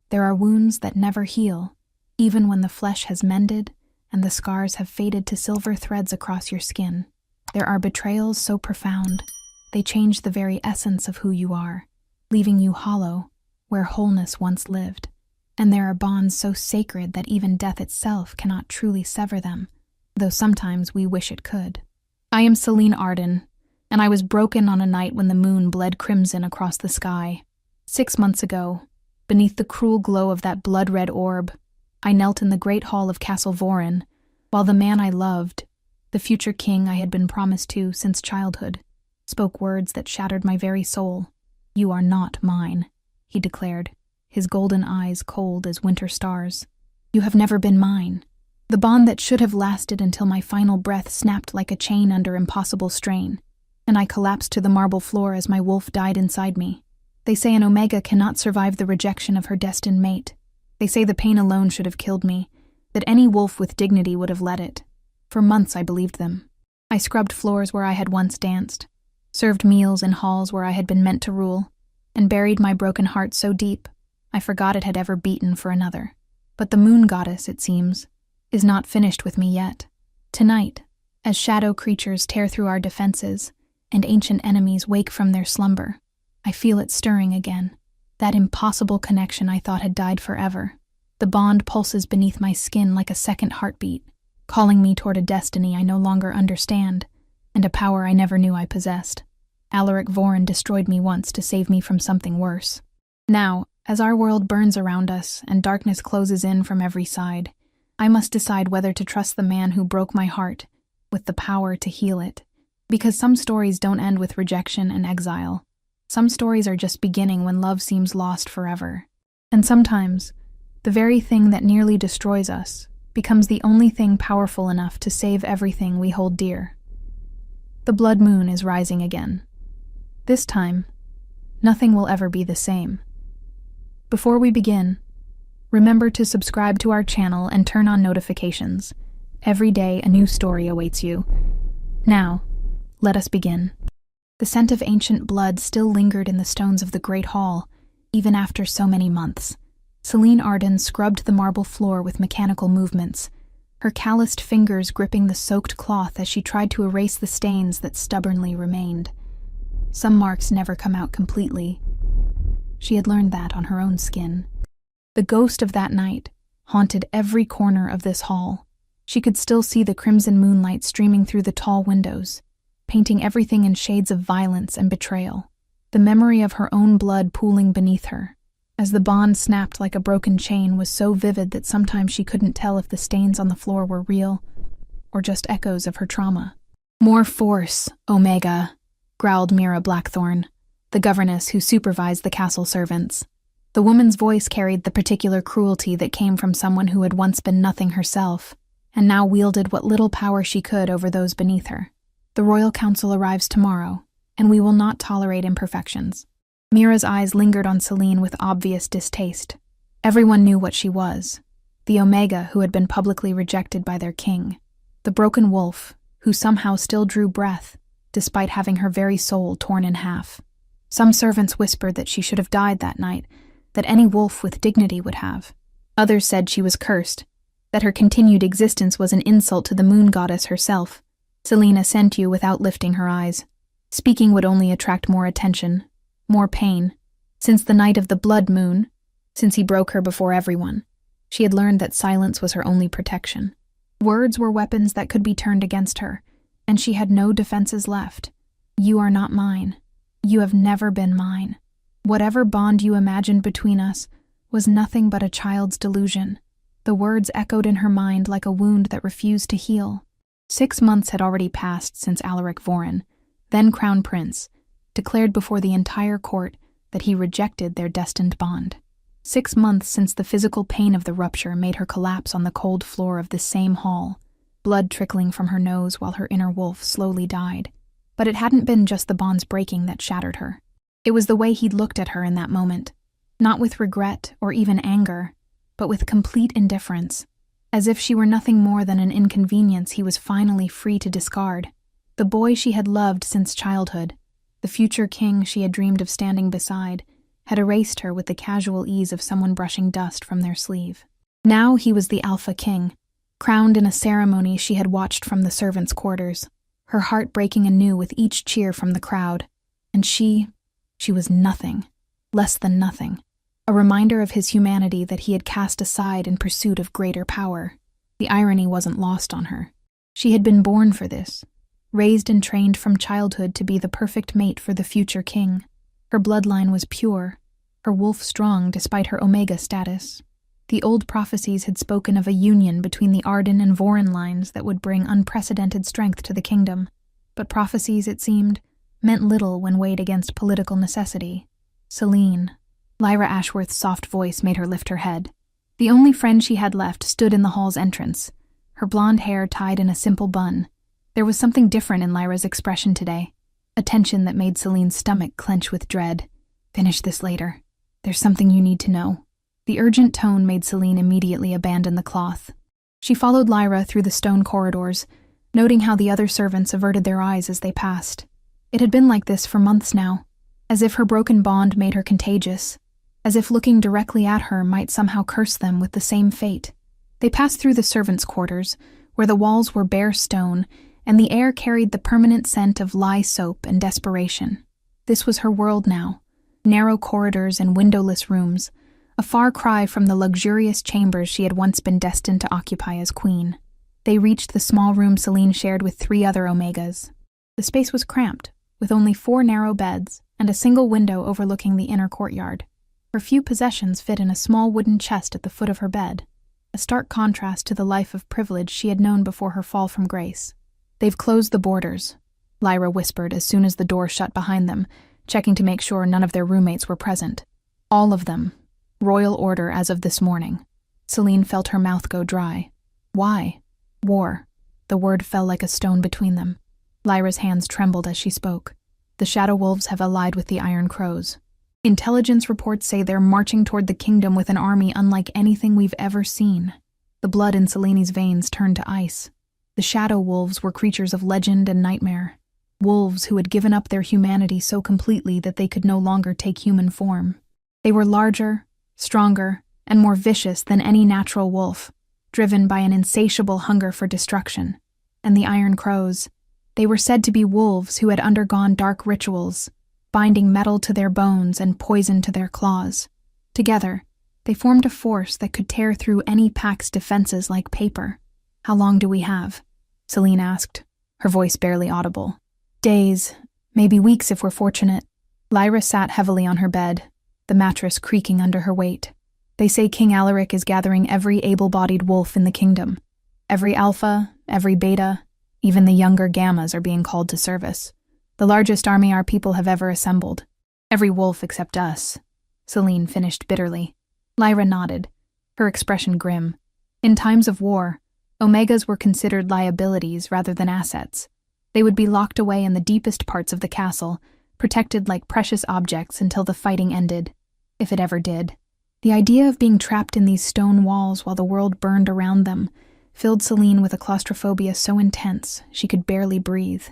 There are wounds that never heal, even when the flesh has mended and the scars have faded to silver threads across your skin. There are betrayals so profound, they change the very essence of who you are, leaving you hollow where wholeness once lived. And there are bonds so sacred that even death itself cannot truly sever them, though sometimes we wish it could. I am Celine Arden, and I was broken on a night when the moon bled crimson across the sky. 6 months ago, beneath the cruel glow of that blood-red orb, I knelt in the great hall of Castle Vorin, while the man I loved, the future king I had been promised to since childhood, spoke words that shattered my very soul. "You are not mine," he declared, his golden eyes cold as winter stars. "You have never been mine." The bond that should have lasted until my final breath snapped like a chain under impossible strain, and I collapsed to the marble floor as my wolf died inside me. They say an Omega cannot survive the rejection of her destined mate. They say the pain alone should have killed me, that any wolf with dignity would have let it. For months I believed them. I scrubbed floors where I had once danced, served meals in halls where I had been meant to rule, and buried my broken heart so deep I forgot it had ever beaten for another. But the moon goddess, it seems, is not finished with me yet. Tonight, as shadow creatures tear through our defenses and ancient enemies wake from their slumber, I feel it stirring again. That impossible connection I thought had died forever. The bond pulses beneath my skin like a second heartbeat, calling me toward a destiny I no longer understand, and a power I never knew I possessed. Alaric Vorin destroyed me once to save me from something worse. Now, as our world burns around us and darkness closes in from every side, I must decide whether to trust the man who broke my heart with the power to heal it. Because some stories don't end with rejection and exile. Some stories are just beginning when love seems lost forever. And sometimes, the very thing that nearly destroys us becomes the only thing powerful enough to save everything we hold dear. The blood moon is rising again. This time, nothing will ever be the same. Before we begin, remember to subscribe to our channel and turn on notifications. Every day a new story awaits you. Now, let us begin. The scent of ancient blood still lingered in the stones of the great hall, even after so many months. Celine Arden scrubbed the marble floor with mechanical movements, her calloused fingers gripping the soaked cloth as she tried to erase the stains that stubbornly remained. Some marks never come out completely. She had learned that on her own skin. The ghost of that night haunted every corner of this hall. She could still see the crimson moonlight streaming through the tall windows, painting everything in shades of violence and betrayal. The memory of her own blood pooling beneath her, as the bond snapped like a broken chain, was so vivid that sometimes she couldn't tell if the stains on the floor were real or just echoes of her trauma. "More force, Omega," growled Mira Blackthorn, the governess who supervised the castle servants. The woman's voice carried the particular cruelty that came from someone who had once been nothing herself, and now wielded what little power she could over those beneath her. "The Royal Council arrives tomorrow, and we will not tolerate imperfections." Mira's eyes lingered on Celine with obvious distaste. Everyone knew what she was, the Omega who had been publicly rejected by their king, the broken wolf who somehow still drew breath, despite having her very soul torn in half. Some servants whispered that she should have died that night, that any wolf with dignity would have. Others said she was cursed, that her continued existence was an insult to the moon goddess herself. Celine assent you without lifting her eyes. Speaking would only attract more attention, more pain. Since the night of the blood moon, since he broke her before everyone, she had learned that silence was her only protection. Words were weapons that could be turned against her, and she had no defenses left. "You are not mine. You have never been mine. Whatever bond you imagined between us was nothing but a child's delusion." The words echoed in her mind like a wound that refused to heal. 6 months had already passed since Alaric Vorin, then Crown Prince, declared before the entire court that he rejected their destined bond. 6 months since the physical pain of the rupture made her collapse on the cold floor of this same hall, blood trickling from her nose while her inner wolf slowly died. But it hadn't been just the bond's breaking that shattered her. It was the way he'd looked at her in that moment, not with regret or even anger, but with complete indifference, as if she were nothing more than an inconvenience he was finally free to discard. The boy she had loved since childhood, the future king she had dreamed of standing beside, had erased her with the casual ease of someone brushing dust from their sleeve. Now he was the Alpha King, crowned in a ceremony she had watched from the servants' quarters, her heart breaking anew with each cheer from the crowd. And she was nothing, less than nothing, a reminder of his humanity that he had cast aside in pursuit of greater power. The irony wasn't lost on her. She had been born for this, raised and trained from childhood to be the perfect mate for the future king. Her bloodline was pure, her wolf strong despite her Omega status. The old prophecies had spoken of a union between the Arden and Vorin lines that would bring unprecedented strength to the kingdom. But prophecies, it seemed, meant little when weighed against political necessity. Celine. Lyra Ashworth's soft voice made her lift her head. The only friend she had left stood in the hall's entrance, her blonde hair tied in a simple bun. There was something different in Lyra's expression today, a tension that made Celine's stomach clench with dread. Finish this later. There's something you need to know. The urgent tone made Celine immediately abandon the cloth. She followed Lyra through the stone corridors, noting how the other servants averted their eyes as they passed. It had been like this for months now, as if her broken bond made her contagious, as if looking directly at her might somehow curse them with the same fate. They passed through the servants' quarters, where the walls were bare stone, and the air carried the permanent scent of lye soap and desperation. This was her world now, narrow corridors and windowless rooms, a far cry from the luxurious chambers she had once been destined to occupy as queen. They reached the small room Celine shared with 3 other Omegas. The space was cramped, with only 4 narrow beds and a single window overlooking the inner courtyard. Her few possessions fit in a small wooden chest at the foot of her bed, a stark contrast to the life of privilege she had known before her fall from grace. "They've closed the borders," Lyra whispered as soon as the door shut behind them, checking to make sure none of their roommates were present. "All of them. Royal order as of this morning." Celine felt her mouth go dry. Why? War. The word fell like a stone between them. Lyra's hands trembled as she spoke. "The Shadow Wolves have allied with the Iron Crows. Intelligence reports say they're marching toward the kingdom with an army unlike anything we've ever seen." The blood in Celine's veins turned to ice. The Shadow Wolves were creatures of legend and nightmare. Wolves who had given up their humanity so completely that they could no longer take human form. They were larger, stronger, and more vicious than any natural wolf, driven by an insatiable hunger for destruction. And the Iron Crows, they were said to be wolves who had undergone dark rituals, binding metal to their bones and poison to their claws. Together, they formed a force that could tear through any pack's defenses like paper. "How long do we have?" Celine asked, her voice barely audible. "Days, maybe weeks if we're fortunate." Lyra sat heavily on her bed, the mattress creaking under her weight. "They say King Alaric is gathering every able-bodied wolf in the kingdom. Every alpha, every beta, even the younger gammas are being called to service. The largest army our people have ever assembled. Every wolf except us," Celine finished bitterly. Lyra nodded, her expression grim. In times of war, Omegas were considered liabilities rather than assets. They would be locked away in the deepest parts of the castle, protected like precious objects until the fighting ended, if it ever did. The idea of being trapped in these stone walls while the world burned around them filled Celine with a claustrophobia so intense she could barely breathe.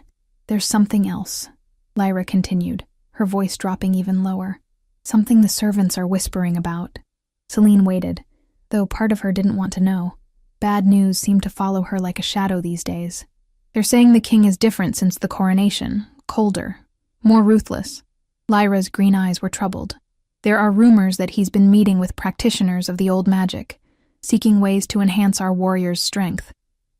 "There's something else," Lyra continued, her voice dropping even lower. "Something the servants are whispering about." Celine waited, though part of her didn't want to know. Bad news seemed to follow her like a shadow these days. "They're saying the king is different since the coronation, colder, more ruthless." Lyra's green eyes were troubled. "There are rumors that he's been meeting with practitioners of the old magic, seeking ways to enhance our warriors' strength.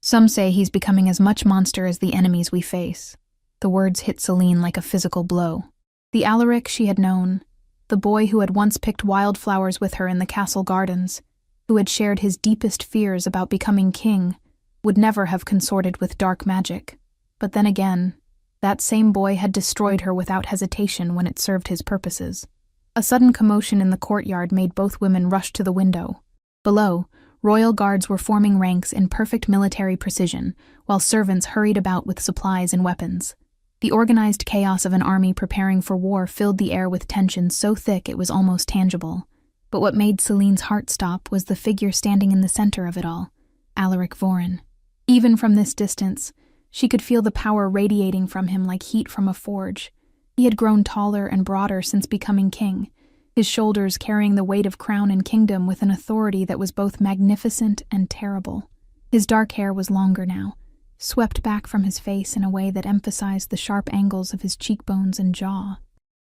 Some say he's becoming as much monster as the enemies we face." The words hit Celine like a physical blow. The Alaric she had known, the boy who had once picked wildflowers with her in the castle gardens, who had shared his deepest fears about becoming king, would never have consorted with dark magic. But then again, that same boy had destroyed her without hesitation when it served his purposes. A sudden commotion in the courtyard made both women rush to the window. Below, royal guards were forming ranks in perfect military precision, while servants hurried about with supplies and weapons. The organized chaos of an army preparing for war filled the air with tension so thick it was almost tangible. But what made Celine's heart stop was the figure standing in the center of it all, Alaric Vorin. Even from this distance, she could feel the power radiating from him like heat from a forge. He had grown taller and broader since becoming king, his shoulders carrying the weight of crown and kingdom with an authority that was both magnificent and terrible. His dark hair was longer now, swept back from his face in a way that emphasized the sharp angles of his cheekbones and jaw.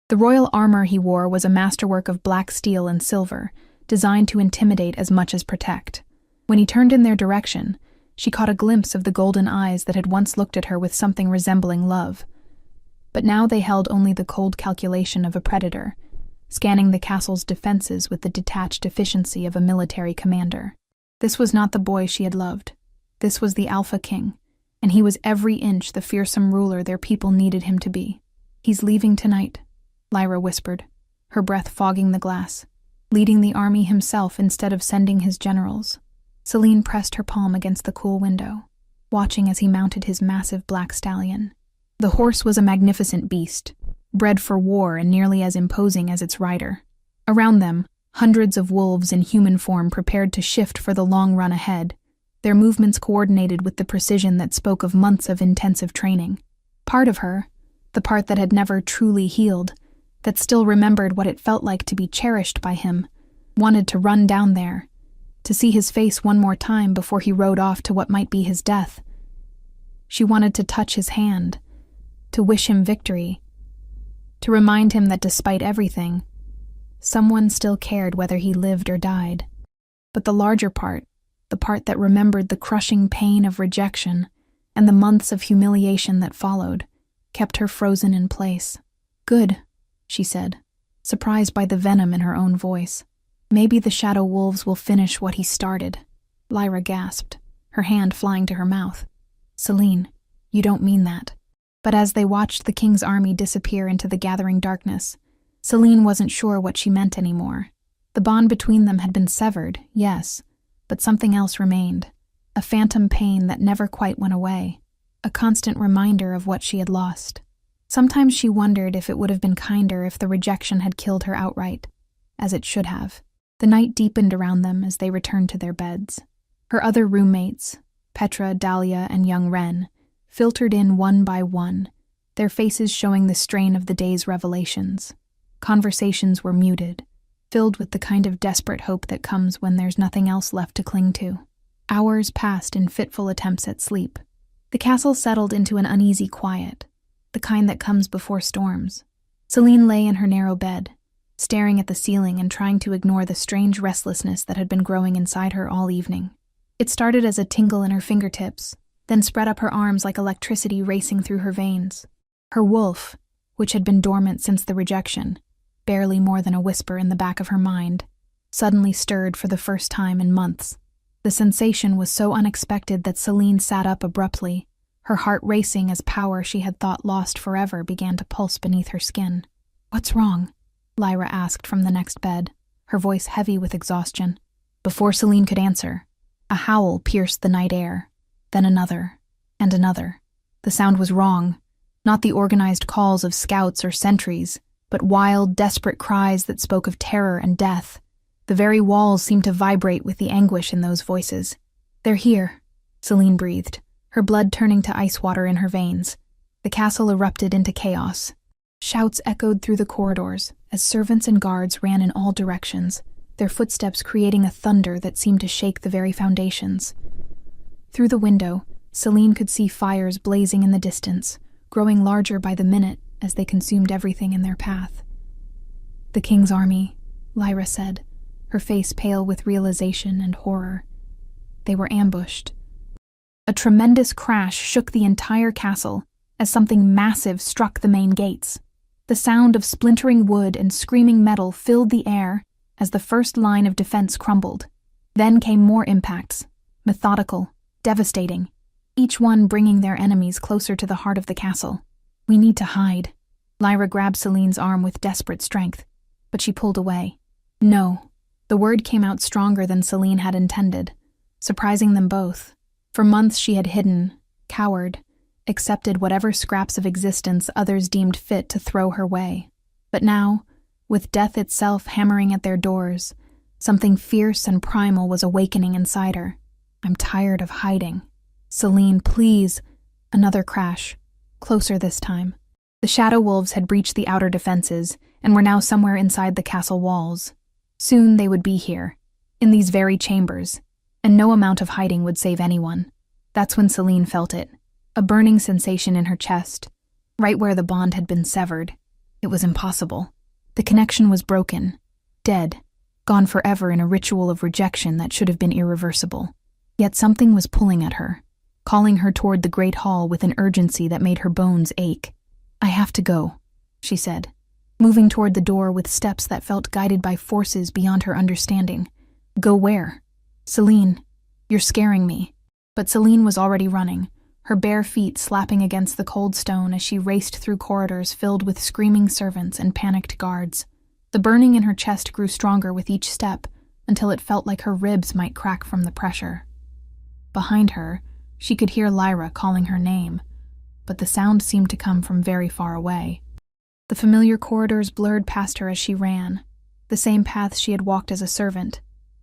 The royal armor he wore was a masterwork of black steel and silver, designed to intimidate as much as protect. When he turned in their direction, she caught a glimpse of the golden eyes that had once looked at her with something resembling love. But now they held only the cold calculation of a predator, scanning the castle's defenses with the detached efficiency of a military commander. This was not the boy she had loved. This was the Alpha King, and he was every inch the fearsome ruler their people needed him to be. "He's leaving tonight," Lyra whispered, her breath fogging the glass, "leading the army himself instead of sending his generals." Celine pressed her palm against the cool window, watching as he mounted his massive black stallion. The horse was a magnificent beast, bred for war and nearly as imposing as its rider. Around them, hundreds of wolves in human form prepared to shift for the long run ahead, their movements coordinated with the precision that spoke of months of intensive training. Part of her, the part that had never truly healed, that still remembered what it felt like to be cherished by him, wanted to run down there, to see his face one more time before he rode off to what might be his death. She wanted to touch his hand, to wish him victory, to remind him that despite everything, someone still cared whether he lived or died. But the larger part, the part that remembered the crushing pain of rejection and the months of humiliation that followed, kept her frozen in place. "Good," she said, surprised by the venom in her own voice. "Maybe the shadow wolves will finish what he started." Lyra gasped, her hand flying to her mouth. "Celine, you don't mean that." But as they watched the king's army disappear into the gathering darkness, Celine wasn't sure what she meant anymore. The bond between them had been severed, yes, but something else remained, a phantom pain that never quite went away, a constant reminder of what she had lost. Sometimes she wondered if it would have been kinder if the rejection had killed her outright, as it should have. The night deepened around them as they returned to their beds. Her other roommates, Petra, Dahlia, and young Wren, filtered in one by one, their faces showing the strain of the day's revelations. Conversations were muted, filled with the kind of desperate hope that comes when there's nothing else left to cling to. Hours passed in fitful attempts at sleep. The castle settled into an uneasy quiet, the kind that comes before storms. Celine lay in her narrow bed, staring at the ceiling and trying to ignore the strange restlessness that had been growing inside her all evening. It started as a tingle in her fingertips, then spread up her arms like electricity racing through her veins. Her wolf, which had been dormant since the rejection, barely more than a whisper in the back of her mind, suddenly stirred for the first time in months. The sensation was so unexpected that Celine sat up abruptly, her heart racing as power she had thought lost forever began to pulse beneath her skin. "What's wrong?" Lyra asked from the next bed, her voice heavy with exhaustion. Before Celine could answer, a howl pierced the night air, then another, and another. The sound was wrong, not the organized calls of scouts or sentries, but wild, desperate cries that spoke of terror and death. The very walls seemed to vibrate with the anguish in those voices. "They're here," Celine breathed, her blood turning to ice water in her veins. The castle erupted into chaos. Shouts echoed through the corridors as servants and guards ran in all directions, their footsteps creating a thunder that seemed to shake the very foundations. Through the window, Celine could see fires blazing in the distance, growing larger by the minute as they consumed everything in their path. "The king's army," Lyra said, her face pale with realization and horror. They were ambushed. A tremendous crash shook the entire castle as something massive struck the main gates. The sound of splintering wood and screaming metal filled the air as the first line of defense crumbled. Then came more impacts, methodical, devastating, each one bringing their enemies closer to the heart of the castle. "We need to hide." Lyra grabbed Celine's arm with desperate strength, but she pulled away. "No." The word came out stronger than Celine had intended, surprising them both. For months she had hidden, cowered, accepted whatever scraps of existence others deemed fit to throw her way. But now, with death itself hammering at their doors, something fierce and primal was awakening inside her. "I'm tired of hiding. Celine, please." Another crash, closer this time. The shadow wolves had breached the outer defenses, and were now somewhere inside the castle walls. Soon they would be here, in these very chambers, and no amount of hiding would save anyone. That's when Celine felt it, a burning sensation in her chest, right where the bond had been severed. It was impossible. The connection was broken, dead, gone forever in a ritual of rejection that should have been irreversible. Yet something was pulling at her, calling her toward the great hall with an urgency that made her bones ache. "I have to go," she said, moving toward the door with steps that felt guided by forces beyond her understanding. "Go where?" "Celine, you're scaring me." But Celine was already running, her bare feet slapping against the cold stone as she raced through corridors filled with screaming servants and panicked guards. The burning in her chest grew stronger with each step until it felt like her ribs might crack from the pressure. Behind her, she could hear Lyra calling her name, but the sound seemed to come from very far away. The familiar corridors blurred past her as she ran, the same paths she had walked as a servant,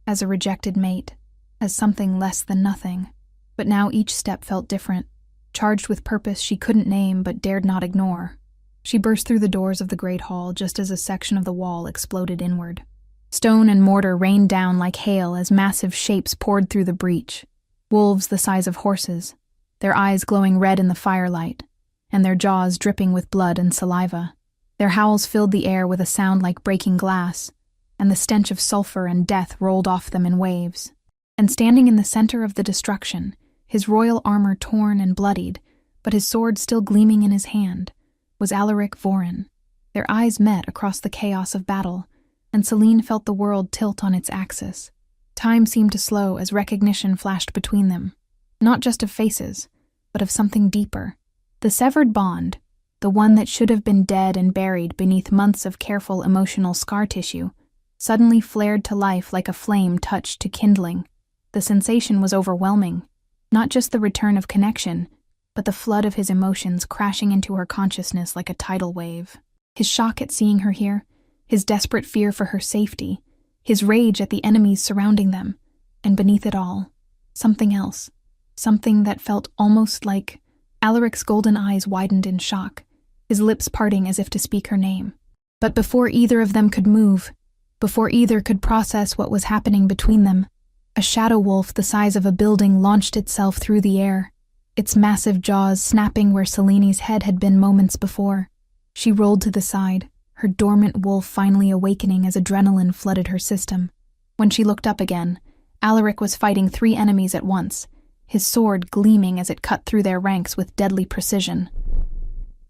as a rejected mate, as something less than nothing. But now each step felt different, charged with purpose she couldn't name but dared not ignore. She burst through the doors of the great hall just as a section of the wall exploded inward. Stone and mortar rained down like hail as massive shapes poured through the breach. Wolves the size of horses, their eyes glowing red in the firelight, and their jaws dripping with blood and saliva. Their howls filled the air with a sound like breaking glass, and the stench of sulfur and death rolled off them in waves. And standing in the center of the destruction, his royal armor torn and bloodied, but his sword still gleaming in his hand, was Alaric Vorin. Their eyes met across the chaos of battle, and Celine felt the world tilt on its axis. Time seemed to slow as recognition flashed between them, not just of faces, but of something deeper. The severed bond, the one that should have been dead and buried beneath months of careful emotional scar tissue, suddenly flared to life like a flame touched to kindling. The sensation was overwhelming, not just the return of connection, but the flood of his emotions crashing into her consciousness like a tidal wave. His shock at seeing her here, his desperate fear for her safety, his rage at the enemies surrounding them, and beneath it all, something else, something that felt almost like— Alaric's golden eyes widened in shock, his lips parting as if to speak her name. But before either of them could move, before either could process what was happening between them, a shadow wolf the size of a building launched itself through the air, its massive jaws snapping where Celine's head had been moments before. She rolled to the side, her dormant wolf finally awakening as adrenaline flooded her system. When she looked up again, Alaric was fighting 3 enemies at once, his sword gleaming as it cut through their ranks with deadly precision.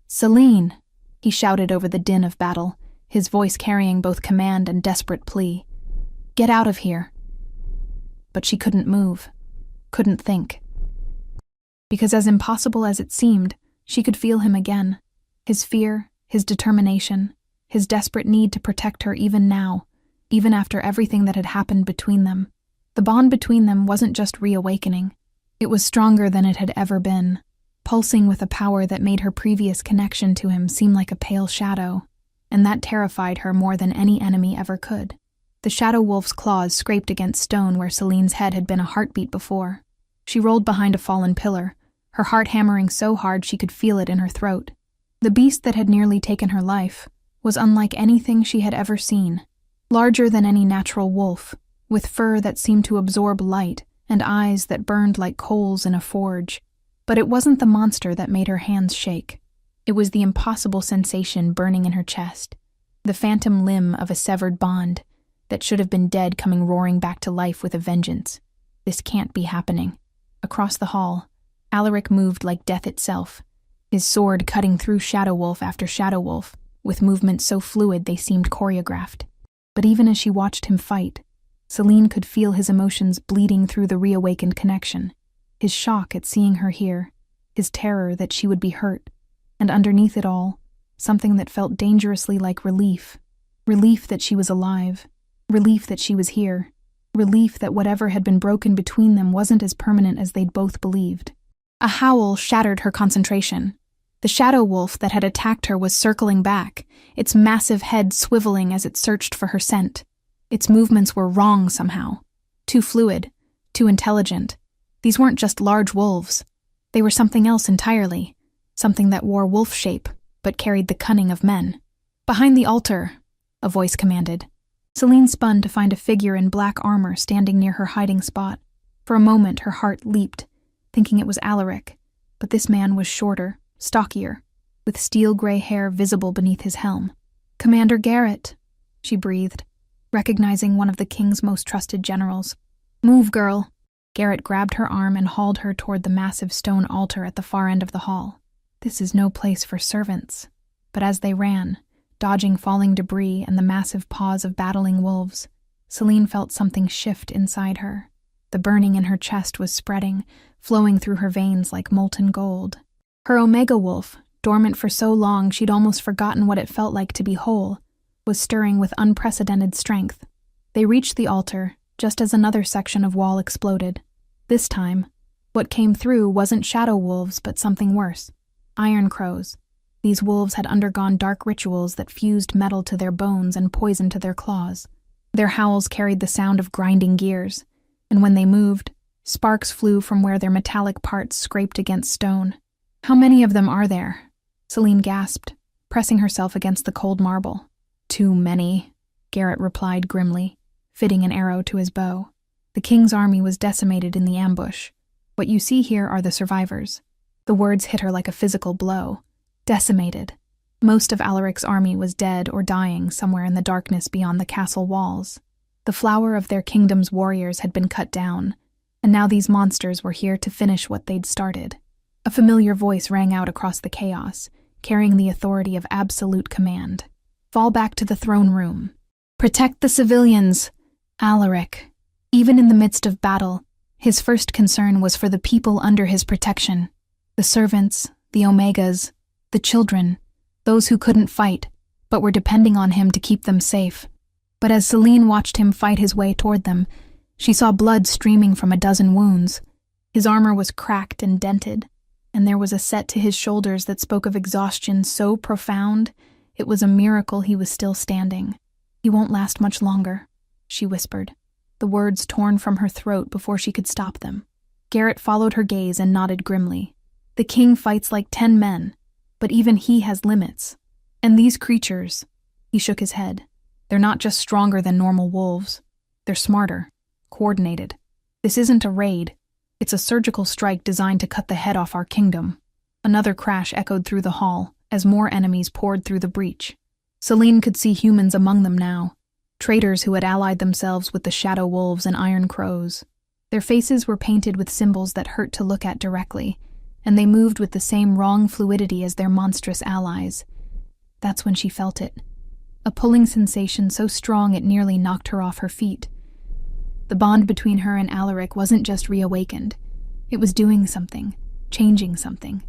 "Celine!" he shouted over the din of battle, his voice carrying both command and desperate plea. "Get out of here." But she couldn't move, couldn't think. Because as impossible as it seemed, she could feel him again, his fear, his determination, his desperate need to protect her even now, even after everything that had happened between them. The bond between them wasn't just reawakening. It was stronger than it had ever been, pulsing with a power that made her previous connection to him seem like a pale shadow, and that terrified her more than any enemy ever could. The shadow wolf's claws scraped against stone where Celine's head had been a heartbeat before. She rolled behind a fallen pillar, her heart hammering so hard she could feel it in her throat. The beast that had nearly taken her life was unlike anything she had ever seen, larger than any natural wolf, with fur that seemed to absorb light and eyes that burned like coals in a forge. But it wasn't the monster that made her hands shake. It was the impossible sensation burning in her chest, the phantom limb of a severed bond that should have been dead coming roaring back to life with a vengeance. This can't be happening. Across the hall, Alaric moved like death itself, his sword cutting through shadow wolf after shadow wolf, with movements so fluid they seemed choreographed. But even as she watched him fight, Celine could feel his emotions bleeding through the reawakened connection, his shock at seeing her here, his terror that she would be hurt, and underneath it all, something that felt dangerously like relief. Relief that she was alive, relief that she was here, relief that whatever had been broken between them wasn't as permanent as they'd both believed. A howl shattered her concentration. The shadow wolf that had attacked her was circling back, its massive head swiveling as it searched for her scent. Its movements were wrong somehow, too fluid, too intelligent. These weren't just large wolves. They were something else entirely, something that wore wolf shape, but carried the cunning of men. Behind the altar, a voice commanded. Celine spun to find a figure in black armor standing near her hiding spot. For a moment, her heart leaped, thinking it was Alaric, but this man was shorter, stockier, with steel-gray hair visible beneath his helm. "Commander Garrett," she breathed, recognizing one of the king's most trusted generals. "Move, girl." Garrett grabbed her arm and hauled her toward the massive stone altar at the far end of the hall. This is no place for servants. But as they ran, dodging falling debris and the massive paws of battling wolves, Celine felt something shift inside her. The burning in her chest was spreading, flowing through her veins like molten gold. Her Omega wolf, dormant for so long she'd almost forgotten what it felt like to be whole, was stirring with unprecedented strength. They reached the altar, just as another section of wall exploded. This time, what came through wasn't shadow wolves but something worse. Iron crows. These wolves had undergone dark rituals that fused metal to their bones and poison to their claws. Their howls carried the sound of grinding gears, and when they moved, sparks flew from where their metallic parts scraped against stone. "How many of them are there?" Celine gasped, pressing herself against the cold marble. "Too many," Garrett replied grimly, fitting an arrow to his bow. "The king's army was decimated in the ambush. What you see here are the survivors." The words hit her like a physical blow. Decimated. Most of Alaric's army was dead or dying somewhere in the darkness beyond the castle walls. The flower of their kingdom's warriors had been cut down, and now these monsters were here to finish what they'd started. A familiar voice rang out across the chaos, carrying the authority of absolute command. "Fall back to the throne room. Protect the civilians." Alaric, even in the midst of battle, his first concern was for the people under his protection. The servants, the Omegas, the children, those who couldn't fight, but were depending on him to keep them safe. But as Celine watched him fight his way toward them, she saw blood streaming from a dozen wounds. His armor was cracked and dented, and there was a set to his shoulders that spoke of exhaustion so profound it was a miracle he was still standing. "He won't last much longer," she whispered, the words torn from her throat before she could stop them. Garrett followed her gaze and nodded grimly. "The king fights like 10 men, but even he has limits. And these creatures," he shook his head, "they're not just stronger than normal wolves. They're smarter, coordinated. This isn't a raid. It's a surgical strike designed to cut the head off our kingdom." Another crash echoed through the hall as more enemies poured through the breach. Celine could see humans among them now, traitors who had allied themselves with the shadow wolves and iron crows. Their faces were painted with symbols that hurt to look at directly, and they moved with the same wrong fluidity as their monstrous allies. That's when she felt it. A pulling sensation so strong it nearly knocked her off her feet. The bond between her and Alaric wasn't just reawakened. It was doing something, changing something.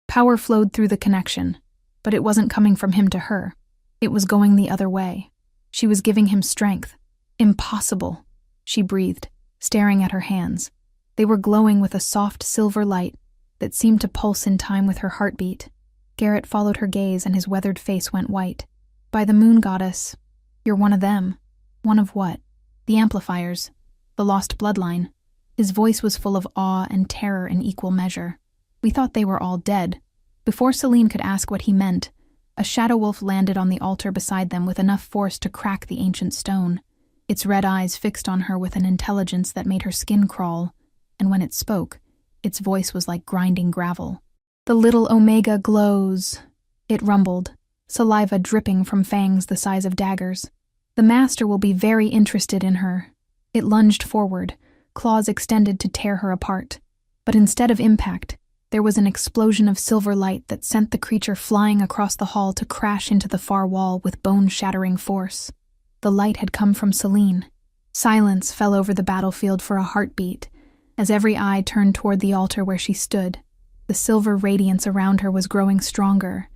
Power flowed through the connection, but it wasn't coming from him to her. It was going the other way. She was giving him strength. "Impossible," she breathed, staring at her hands. They were glowing with a soft silver light that seemed to pulse in time with her heartbeat. Garrett followed her gaze and his weathered face went white. "By the moon goddess, you're one of them." "One of what?" "The amplifiers. The lost bloodline." His voice was full of awe and terror in equal measure. "We thought they were all dead." Before Celine could ask what he meant, a shadow wolf landed on the altar beside them with enough force to crack the ancient stone. Its red eyes fixed on her with an intelligence that made her skin crawl, and when it spoke, its voice was like grinding gravel. "The little Omega glows," it rumbled, saliva dripping from fangs the size of daggers. "The master will be very interested in her." It lunged forward, claws extended to tear her apart. But instead of impact, there was an explosion of silver light that sent the creature flying across the hall to crash into the far wall with bone-shattering force. The light had come from Celine. Silence fell over the battlefield for a heartbeat, as every eye turned toward the altar where she stood. The silver radiance around her was growing stronger,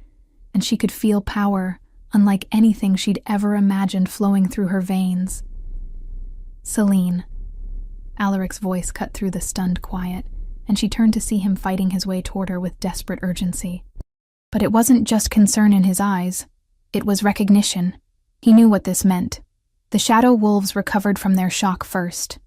and she could feel power, unlike anything she'd ever imagined flowing through her veins. "Celine." Alaric's voice cut through the stunned quiet, and she turned to see him fighting his way toward her with desperate urgency. But it wasn't just concern in his eyes. It was recognition. He knew what this meant. The shadow wolves recovered from their shock first.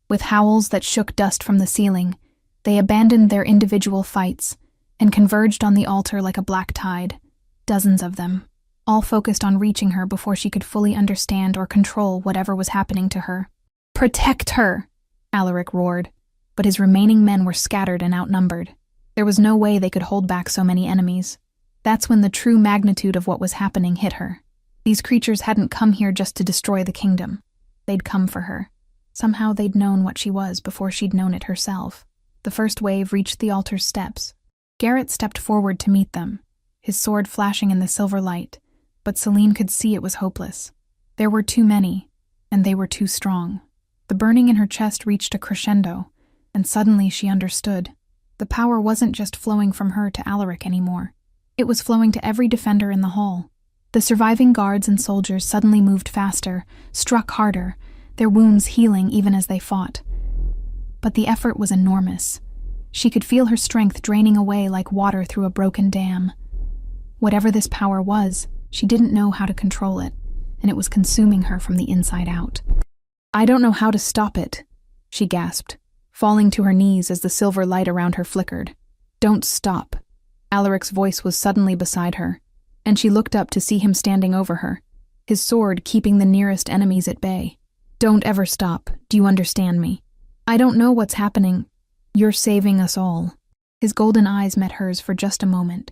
With howls that shook dust from the ceiling, they abandoned their individual fights and converged on the altar like a black tide, dozens of them. all focused on reaching her before she could fully understand or control whatever was happening to her. "Protect her!" Alaric roared, but his remaining men were scattered and outnumbered. There was no way they could hold back so many enemies. That's when the true magnitude of what was happening hit her. These creatures hadn't come here just to destroy the kingdom. They'd come for her. Somehow they'd known what she was before she'd known it herself. The first wave reached the altar's steps. Garrett stepped forward to meet them, his sword flashing in the silver light, but Celine could see it was hopeless. There were too many, and they were too strong. The burning in her chest reached a crescendo, and suddenly she understood. The power wasn't just flowing from her to Alaric anymore. It was flowing to every defender in the hall. The surviving guards and soldiers suddenly moved faster, struck harder, their wounds healing even as they fought. But the effort was enormous. She could feel her strength draining away like water through a broken dam. Whatever this power was, she didn't know how to control it, and it was consuming her from the inside out. "I don't know how to stop it," she gasped, falling to her knees as the silver light around her flickered. "Don't stop." Alaric's voice was suddenly beside her, and she looked up to see him standing over her, his sword keeping the nearest enemies at bay. "Don't ever stop. Do you understand me? I don't know what's happening. You're saving us all." His golden eyes met hers for just a moment,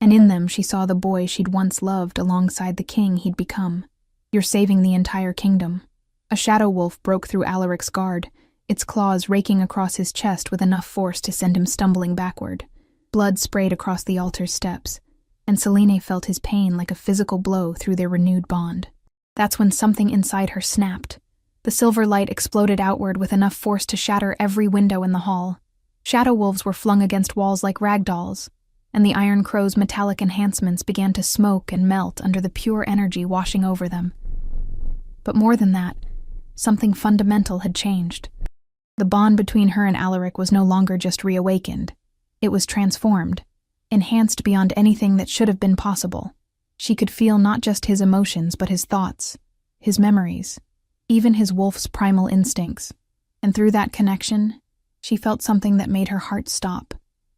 and in them she saw the boy she'd once loved alongside the king he'd become. "You're saving the entire kingdom." A shadow wolf broke through Alaric's guard, its claws raking across his chest with enough force to send him stumbling backward. Blood sprayed across the altar's steps, and Selene felt his pain like a physical blow through their renewed bond. That's when something inside her snapped. The silver light exploded outward with enough force to shatter every window in the hall. Shadow wolves were flung against walls like rag dolls, and the Iron Crow's metallic enhancements began to smoke and melt under the pure energy washing over them. But more than that, something fundamental had changed. The bond between her and Alaric was no longer just reawakened. It was transformed, enhanced beyond anything that should have been possible. She could feel not just his emotions, but his thoughts, his memories, even his wolf's primal instincts. And through that connection, she felt something that made her heart stop.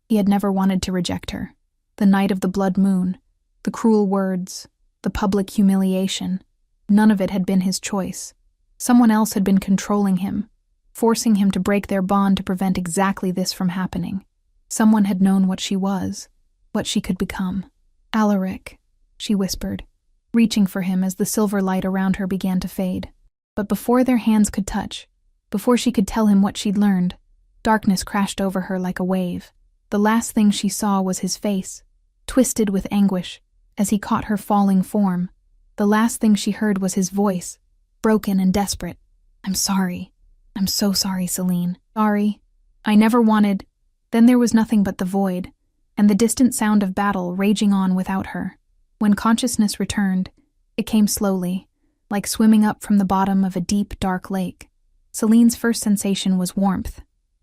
He had never wanted to reject her. The night of the blood moon, the cruel words, the public humiliation, none of it had been his choice. Someone else had been controlling him, forcing him to break their bond to prevent exactly this from happening. Someone had known what she was, what she could become. "Alaric," she whispered, reaching for him as the silver light around her began to fade. But before their hands could touch, before she could tell him what she'd learned, darkness crashed over her like a wave. The last thing she saw was his face, twisted with anguish, as he caught her falling form. The last thing she heard was his voice, broken and desperate. "I'm sorry. I'm so sorry, Celine. Sorry. I never wanted—" Then there was nothing but the void, and the distant sound of battle raging on without her. When consciousness returned, it came slowly, like swimming up from the bottom of a deep, dark lake. Celine's first sensation was warmth,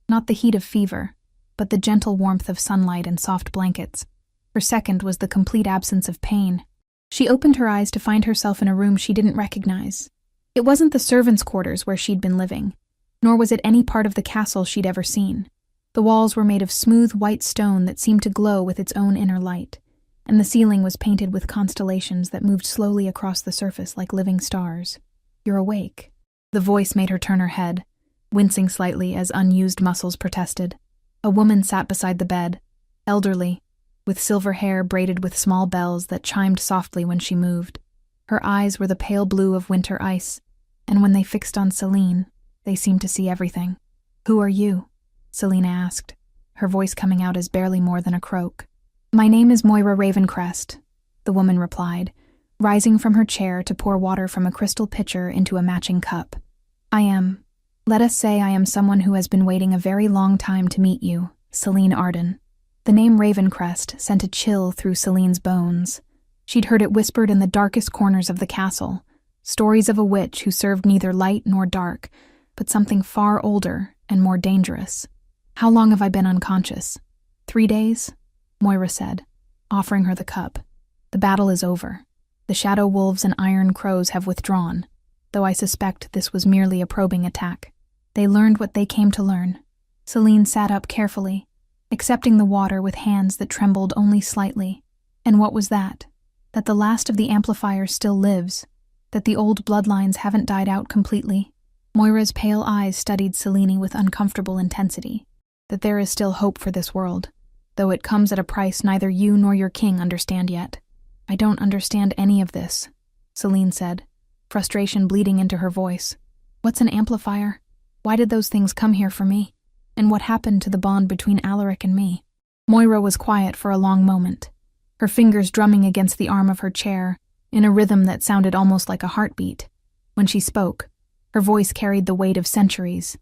not the heat of fever, but the gentle warmth of sunlight and soft blankets. Her second was the complete absence of pain. She opened her eyes to find herself in a room she didn't recognize. It wasn't the servants' quarters where she'd been living, nor was it any part of the castle she'd ever seen. The walls were made of smooth white stone that seemed to glow with its own inner light, and the ceiling was painted with constellations that moved slowly across the surface like living stars. "You're awake." The voice made her turn her head, wincing slightly as unused muscles protested. A woman sat beside the bed, elderly, with silver hair braided with small bells that chimed softly when she moved. Her eyes were the pale blue of winter ice, and when they fixed on Celine, they seemed to see everything. "Who are you?" Selena asked, her voice coming out as barely more than a croak. "My name is Moira Ravencrest," the woman replied, rising from her chair to pour water from a crystal pitcher into a matching cup. Let us say I am someone who has been waiting a very long time to meet you, Celine Arden." The name Ravencrest sent a chill through Celine's bones. She'd heard it whispered in the darkest corners of the castle, stories of a witch who served neither light nor dark, but something far older and more dangerous. "How long have I been unconscious?" 3 days, Moira said, offering her the cup. "The battle is over. The Shadow Wolves and Iron Crows have withdrawn, though I suspect this was merely a probing attack. They learned what they came to learn." Celine sat up carefully, accepting the water with hands that trembled only slightly. "And what was that?" that the last of the amplifiers still lives, that the old bloodlines haven't died out completely. Moira's pale eyes studied Selene with uncomfortable intensity, that there is still hope for this world, though it comes at a price neither you nor your king understand yet. I don't understand any of this, Selene said, frustration bleeding into her voice. What's an amplifier? Why did those things come here for me? And what happened to the bond between Alaric and me? Moira was quiet for a long moment, her fingers drumming against the arm of her chair in a rhythm that sounded almost like a heartbeat. When she spoke, her voice carried the weight of centuries.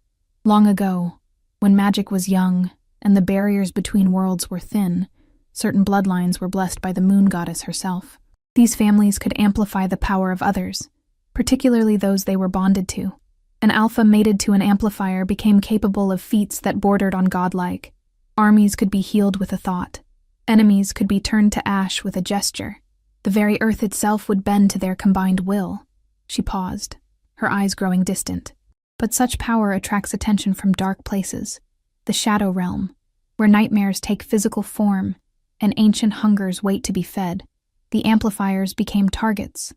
Long ago, when magic was young and the barriers between worlds were thin, certain bloodlines were blessed by the moon goddess herself. These families could amplify the power of others, particularly those they were bonded to. An alpha mated to an amplifier became capable of feats that bordered on godlike. Armies could be healed with a thought. Enemies could be turned to ash with a gesture. The very earth itself would bend to their combined will. She paused, her eyes growing distant. But such power attracts attention from dark places, the shadow realm, where nightmares take physical form and ancient hungers wait to be fed. The amplifiers became targets,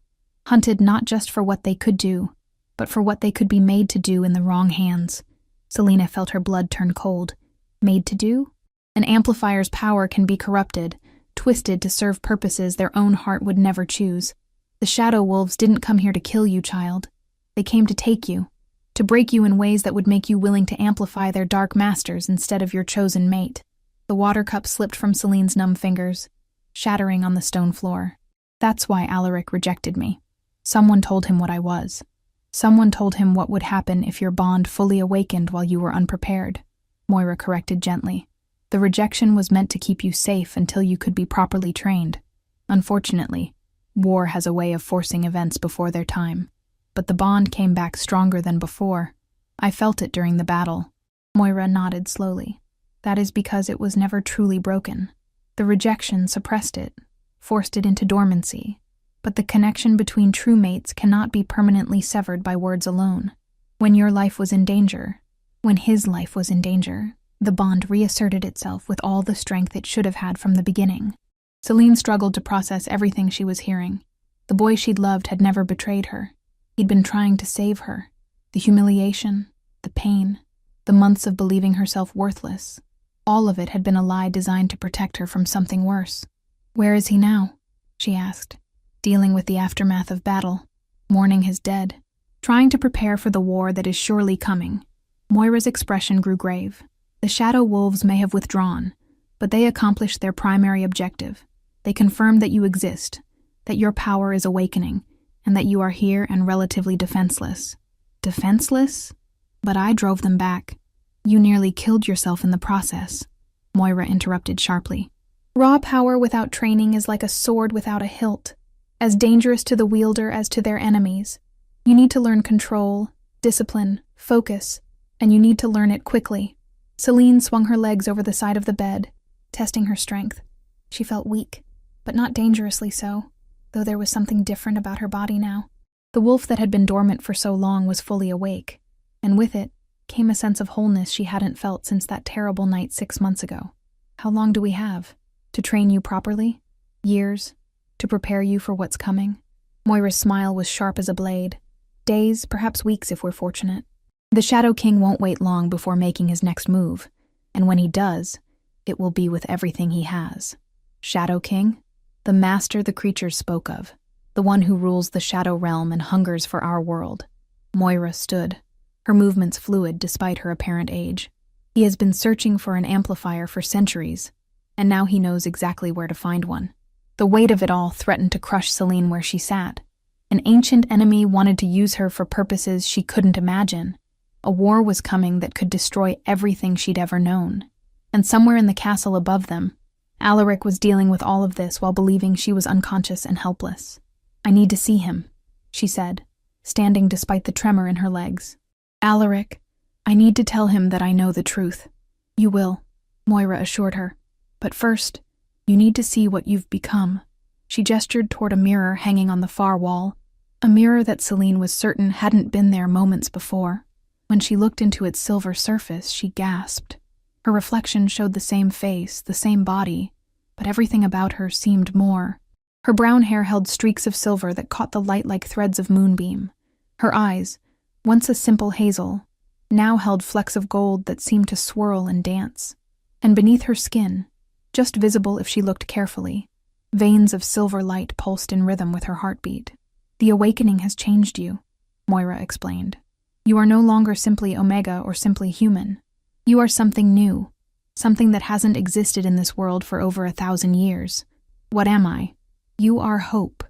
hunted not just for what they could do, but for what they could be made to do in the wrong hands. Selena felt her blood turn cold. Made to do? An amplifier's power can be corrupted, twisted to serve purposes their own heart would never choose. The shadow wolves didn't come here to kill you, child. They came to take you, to break you in ways that would make you willing to amplify their dark masters instead of your chosen mate. The water cup slipped from Celine's numb fingers, shattering on the stone floor. That's why Alaric rejected me. Someone told him what I was. Someone told him what would happen if your bond fully awakened while you were unprepared, Moira corrected gently. The rejection was meant to keep you safe until you could be properly trained. Unfortunately, war has a way of forcing events before their time. But the bond came back stronger than before. I felt it during the battle. Moira nodded slowly. That is because it was never truly broken. The rejection suppressed it, forced it into dormancy. But the connection between true mates cannot be permanently severed by words alone. When your life was in danger, when his life was in danger, the bond reasserted itself with all the strength it should have had from the beginning. Selene struggled to process everything she was hearing. The boy she'd loved had never betrayed her. He'd been trying to save her. The humiliation, the pain, the months of believing herself worthless, all of it had been a lie designed to protect her from something worse. Where is he now? She asked, dealing with the aftermath of battle, mourning his dead, trying to prepare for the war that is surely coming. Moira's expression grew grave. The shadow wolves may have withdrawn, but they accomplished their primary objective. They confirmed that you exist, that your power is awakening, and that you are here and relatively defenseless. Defenseless? But I drove them back. You nearly killed yourself in the process, Moira interrupted sharply. Raw power without training is like a sword without a hilt, as dangerous to the wielder as to their enemies. You need to learn control, discipline, focus, and you need to learn it quickly. Selene swung her legs over the side of the bed, testing her strength. She felt weak, but not dangerously so, though there was something different about her body now. The wolf that had been dormant for so long was fully awake, and with it came a sense of wholeness she hadn't felt since that terrible night 6 months ago. How long do we have? To train you properly? Years? To prepare you for what's coming? Moira's smile was sharp as a blade. Days, perhaps weeks if we're fortunate. The Shadow King won't wait long before making his next move, and when he does, it will be with everything he has. Shadow King? The master the creatures spoke of, the one who rules the Shadow Realm and hungers for our world. Moira stood, her movements fluid despite her apparent age. He has been searching for an amplifier for centuries, and now he knows exactly where to find one. The weight of it all threatened to crush Selene where she sat. An ancient enemy wanted to use her for purposes she couldn't imagine. A war was coming that could destroy everything she'd ever known. And somewhere in the castle above them, Alaric was dealing with all of this while believing she was unconscious and helpless. I need to see him, she said, standing despite the tremor in her legs. Alaric, I need to tell him that I know the truth. You will, Moira assured her. But first, you need to see what you've become. She gestured toward a mirror hanging on the far wall, a mirror that Selene was certain hadn't been there moments before. When she looked into its silver surface, she gasped. Her reflection showed the same face, the same body, but everything about her seemed more Her brown hair held streaks of silver that caught the light like threads of moonbeam. Her eyes, once a simple hazel, now held flecks of gold that seemed to swirl and dance. And beneath her skin, just visible if she looked carefully, veins of silver light pulsed in rhythm with her heartbeat. "The awakening has changed you," Moira explained. "You are no longer simply Omega or simply human. You are something new, something that hasn't existed in this world for over 1,000 years. What am I? You are hope,"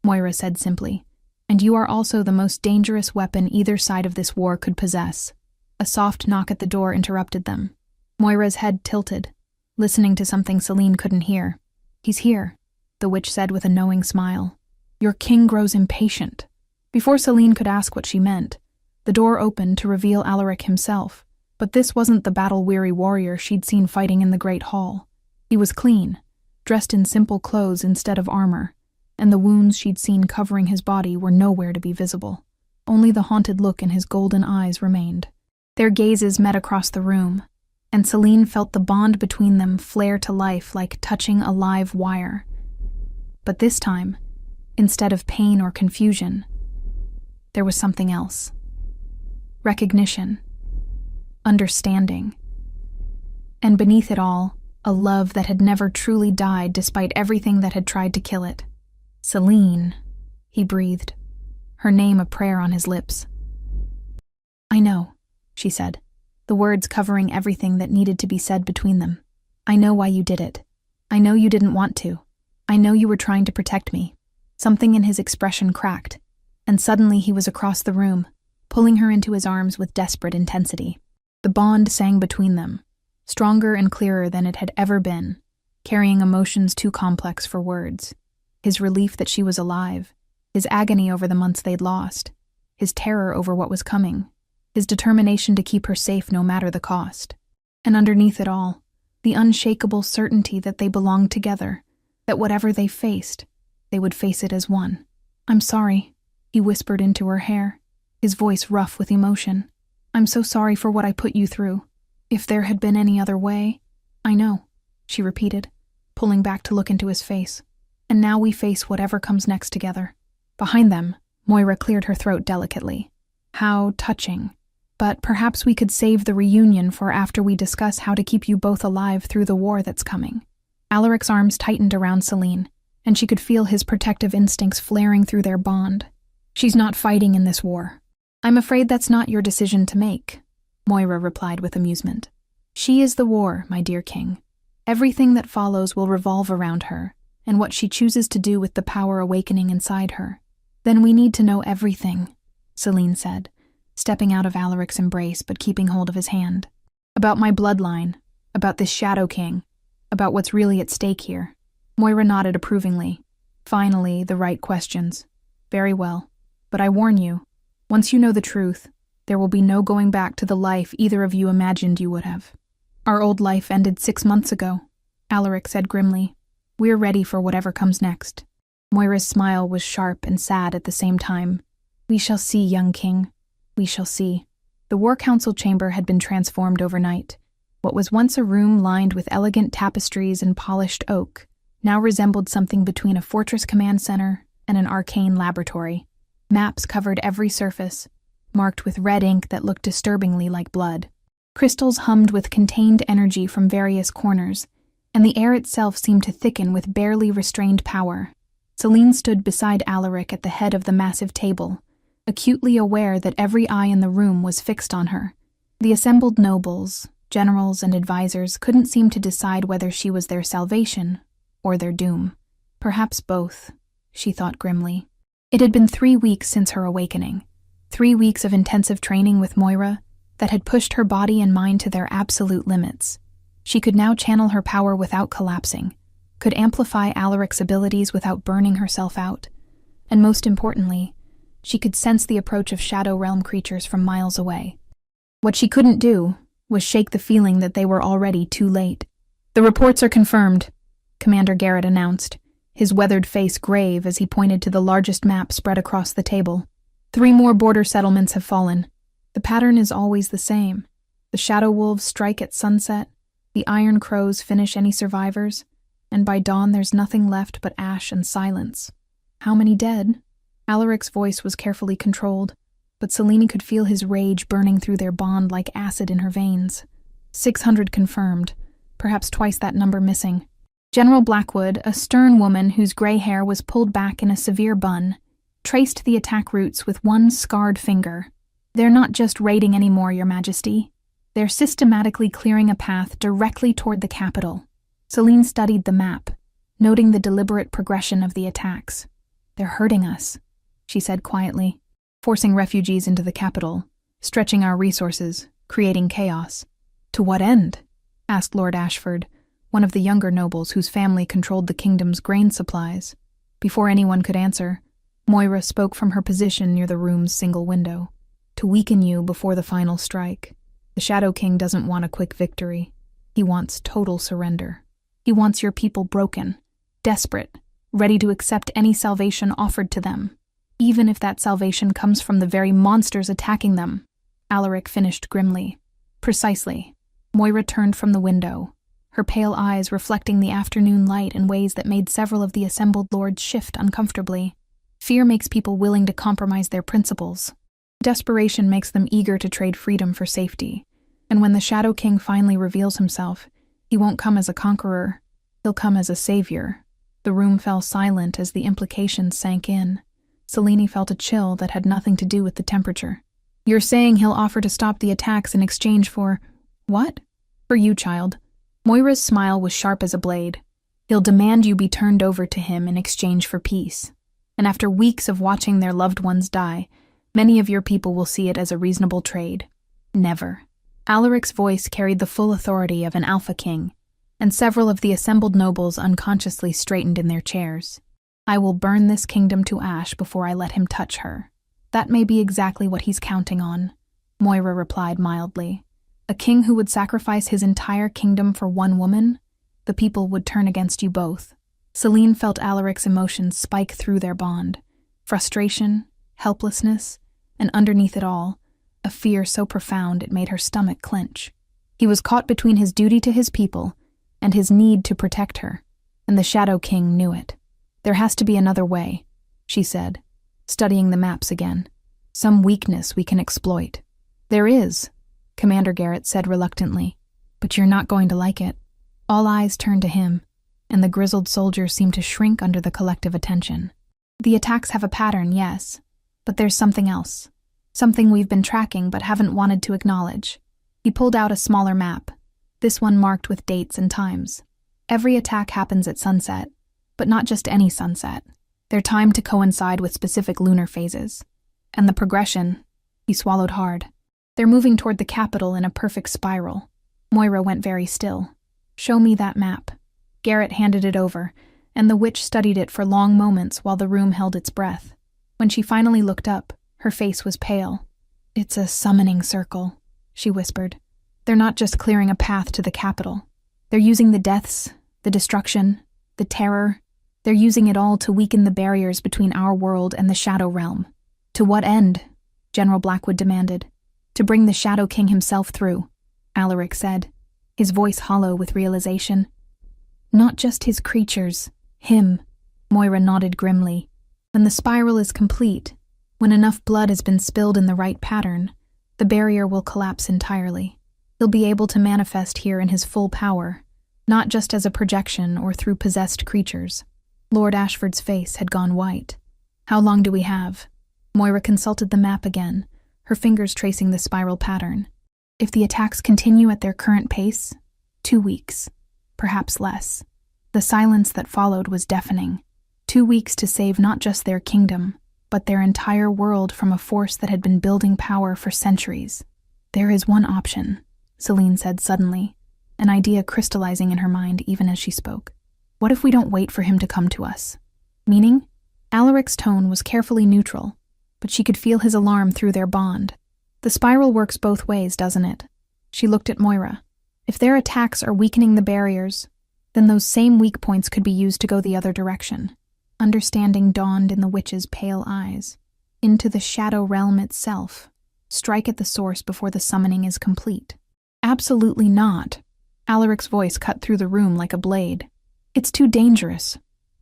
Moira said simply. "And you are also the most dangerous weapon either side of this war could possess." A soft knock at the door interrupted them. Moira's head tilted, listening to something Celine couldn't hear. "He's here," the witch said with a knowing smile. "Your king grows impatient." Before Celine could ask what she meant, the door opened to reveal Alaric himself. But this wasn't the battle-weary warrior she'd seen fighting in the Great Hall. He was clean, dressed in simple clothes instead of armor, and the wounds she'd seen covering his body were nowhere to be visible. Only the haunted look in his golden eyes remained. Their gazes met across the room, and Celine felt the bond between them flare to life like touching a live wire. But this time, instead of pain or confusion, there was something else. Recognition. Understanding. And beneath it all, a love that had never truly died despite everything that had tried to kill it. "Celine," he breathed, her name a prayer on his lips. "I know," she said, the words covering everything that needed to be said between them. "I know why you did it. I know you didn't want to. I know you were trying to protect me." Something in his expression cracked, and suddenly he was across the room, pulling her into his arms with desperate intensity. The bond sang between them, stronger and clearer than it had ever been, carrying emotions too complex for words. His relief that she was alive, his agony over the months they'd lost, his terror over what was coming, his determination to keep her safe no matter the cost. And underneath it all, the unshakable certainty that they belonged together, that whatever they faced, they would face it as one. "I'm sorry," he whispered into her hair, his voice rough with emotion. "I'm so sorry for what I put you through. If there had been any other way—" "I know," she repeated, pulling back to look into his face. "And now we face whatever comes next together." Behind them, Moira cleared her throat delicately. "How touching. But perhaps we could save the reunion for after we discuss how to keep you both alive through the war that's coming." Alaric's arms tightened around Celine, and she could feel his protective instincts flaring through their bond. "She's not fighting in this war." "I'm afraid that's not your decision to make," Moira replied with amusement. "She is the war, my dear king. Everything that follows will revolve around her, and what she chooses to do with the power awakening inside her. Then we need to know everything," Celine said, stepping out of Alaric's embrace but keeping hold of his hand. "About my bloodline, about this Shadow King, about what's really at stake here." Moira nodded approvingly. "Finally, the right questions. Very well. But I warn you, once you know the truth, there will be no going back to the life either of you imagined you would have." "Our old life ended 6 months ago," Alaric said grimly. "We're ready for whatever comes next." Moira's smile was sharp and sad at the same time. "We shall see, young king. We shall see." The War Council chamber had been transformed overnight. What was once a room lined with elegant tapestries and polished oak now resembled something between a fortress command center and an arcane laboratory. Maps covered every surface, marked with red ink that looked disturbingly like blood. Crystals hummed with contained energy from various corners, and the air itself seemed to thicken with barely restrained power. Celine stood beside Alaric at the head of the massive table, acutely aware that every eye in the room was fixed on her. The assembled nobles, generals, and advisors couldn't seem to decide whether she was their salvation or their doom. Perhaps both, she thought grimly. It had been 3 weeks since her awakening, 3 weeks of intensive training with Moira that had pushed her body and mind to their absolute limits. She could now channel her power without collapsing, could amplify Alaric's abilities without burning herself out, and most importantly, she could sense the approach of Shadow Realm creatures from miles away. What she couldn't do was shake the feeling that they were already too late. "The reports are confirmed," Commander Garrett announced, his weathered face grave as he pointed to the largest map spread across the table. 3 more border settlements have fallen. The pattern is always the same. The Shadow Wolves strike at sunset, the Iron Crows finish any survivors, and by dawn there's nothing left but ash and silence. How many dead? Alaric's voice was carefully controlled, but Selene could feel his rage burning through their bond like acid in her veins. 600 confirmed, perhaps twice that number missing. General Blackwood, a stern woman whose gray hair was pulled back in a severe bun, traced the attack routes with one scarred finger. They're not just raiding anymore, Your Majesty. They're systematically clearing a path directly toward the capital. Selene studied the map, noting the deliberate progression of the attacks. They're hurting us, she said quietly, forcing refugees into the capital, stretching our resources, creating chaos. To what end? Asked Lord Ashford, one of the younger nobles whose family controlled the kingdom's grain supplies. Before anyone could answer, Moira spoke from her position near the room's single window. To weaken you before the final strike. The Shadow King doesn't want a quick victory. He wants total surrender. He wants your people broken, desperate, ready to accept any salvation offered to them, even if that salvation comes from the very monsters attacking them. Alaric finished grimly. Precisely. Moira turned from the window, her pale eyes reflecting the afternoon light in ways that made several of the assembled lords shift uncomfortably. Fear makes people willing to compromise their principles. Desperation makes them eager to trade freedom for safety. And when the Shadow King finally reveals himself, he won't come as a conqueror. He'll come as a savior. The room fell silent as the implications sank in. Selene felt a chill that had nothing to do with the temperature. You're saying he'll offer to stop the attacks in exchange for… what? For you, child. Moira's smile was sharp as a blade. He'll demand you be turned over to him in exchange for peace. And after weeks of watching their loved ones die, many of your people will see it as a reasonable trade. Never. Alaric's voice carried the full authority of an alpha king, and several of the assembled nobles unconsciously straightened in their chairs. I will burn this kingdom to ash before I let him touch her. That may be exactly what he's counting on, Moira replied mildly. A king who would sacrifice his entire kingdom for one woman? The people would turn against you both. Selene felt Alaric's emotions spike through their bond. Frustration, helplessness, and underneath it all, a fear so profound it made her stomach clench. He was caught between his duty to his people and his need to protect her, and the Shadow King knew it. There has to be another way, she said, studying the maps again. Some weakness we can exploit. There is, Commander Garrett said reluctantly, but you're not going to like it. All eyes turned to him, and the grizzled soldier seemed to shrink under the collective attention. The attacks have a pattern, yes, but there's something else. Something we've been tracking but haven't wanted to acknowledge. He pulled out a smaller map, this one marked with dates and times. Every attack happens at sunset, but not just any sunset. They're timed to coincide with specific lunar phases. And the progression, he swallowed hard. They're moving toward the capital in a perfect spiral. Moira went very still. Show me that map. Garrett handed it over, and the witch studied it for long moments while the room held its breath. When she finally looked up, her face was pale. It's a summoning circle, she whispered. They're not just clearing a path to the capital. They're using the deaths, the destruction, the terror. They're using it all to weaken the barriers between our world and the Shadow Realm. To what end? General Blackwood demanded. To bring the Shadow King himself through, Alaric said, his voice hollow with realization. Not just his creatures, him, Moira nodded grimly. When the spiral is complete, when enough blood has been spilled in the right pattern, the barrier will collapse entirely. He'll be able to manifest here in his full power, not just as a projection or through possessed creatures. Lord Ashford's face had gone white. How long do we have? Moira consulted the map again, her fingers tracing the spiral pattern. If the attacks continue at their current pace, 2 weeks, perhaps less. The silence that followed was deafening. 2 weeks to save not just their kingdom, but their entire world from a force that had been building power for centuries. There is one option, Selene said suddenly, an idea crystallizing in her mind even as she spoke. What if we don't wait for him to come to us? Meaning? Alaric's tone was carefully neutral, but she could feel his alarm through their bond. The spiral works both ways, doesn't it? She looked at Moira. If their attacks are weakening the barriers, then those same weak points could be used to go the other direction. Understanding dawned in the witch's pale eyes. Into the Shadow Realm itself. Strike at the source before the summoning is complete. Absolutely not. Alaric's voice cut through the room like a blade. It's too dangerous.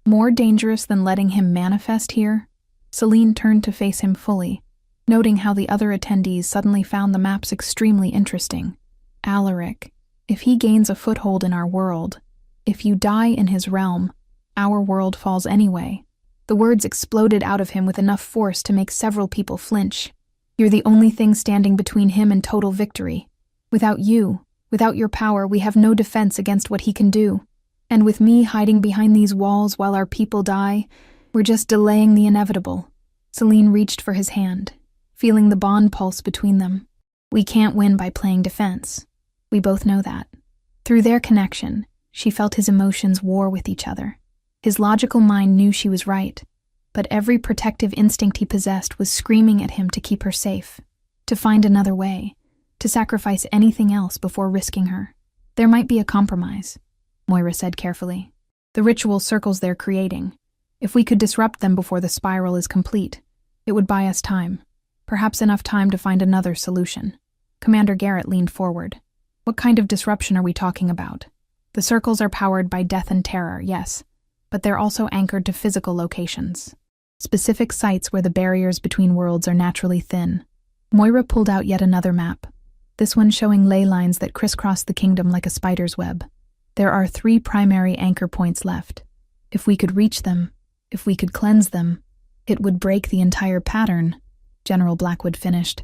More dangerous than letting him manifest here? Celine turned to face him fully, noting how the other attendees suddenly found the maps extremely interesting. Alaric, if he gains a foothold in our world, if you die in his realm, our world falls anyway. The words exploded out of him with enough force to make several people flinch. You're the only thing standing between him and total victory. Without you, without your power, we have no defense against what he can do. And with me hiding behind these walls while our people die, we're just delaying the inevitable. Celine reached for his hand, feeling the bond pulse between them. We can't win by playing defense. We both know that. Through their connection, she felt his emotions war with each other. His logical mind knew she was right, but every protective instinct he possessed was screaming at him to keep her safe, to find another way, to sacrifice anything else before risking her. There might be a compromise, Moira said carefully. The ritual circles they're creating. If we could disrupt them before the spiral is complete, it would buy us time, perhaps enough time to find another solution. Commander Garrett leaned forward. What kind of disruption are we talking about? The circles are powered by death and terror, yes, but they're also anchored to physical locations. Specific sites where the barriers between worlds are naturally thin. Moira pulled out yet another map, this one showing ley lines that crisscross the kingdom like a spider's web. There are 3 primary anchor points left. If we could reach them, if we could cleanse them, it would break the entire pattern, General Blackwood finished.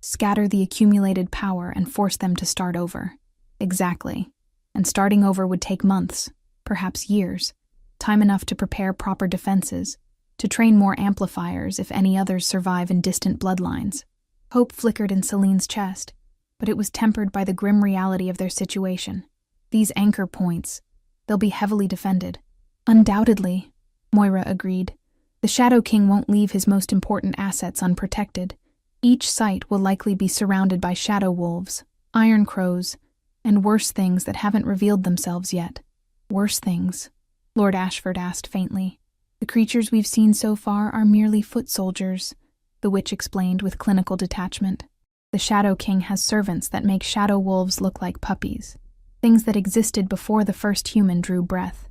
Scatter the accumulated power and force them to start over. Exactly. And starting over would take months, perhaps years. Time enough to prepare proper defenses, to train more amplifiers if any others survive in distant bloodlines. Hope flickered in Celine's chest, but it was tempered by the grim reality of their situation. These anchor points, they'll be heavily defended. Undoubtedly, Moira agreed. The Shadow King won't leave his most important assets unprotected. Each site will likely be surrounded by shadow wolves, iron crows, and worse things that haven't revealed themselves yet. Worse things? Lord Ashford asked faintly. The creatures we've seen so far are merely foot soldiers, the witch explained with clinical detachment. The Shadow King has servants that make shadow wolves look like puppies. Things that existed before the first human drew breath.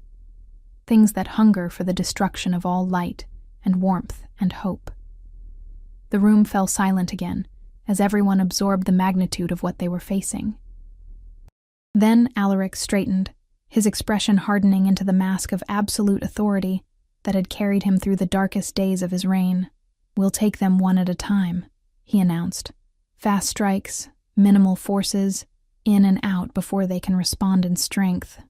Things that hunger for the destruction of all light and warmth and hope. The room fell silent again, as everyone absorbed the magnitude of what they were facing. Then Alaric straightened, his expression hardening into the mask of absolute authority that had carried him through the darkest days of his reign. We'll take them one at a time, he announced. Fast strikes, minimal forces, in and out before they can respond in strength.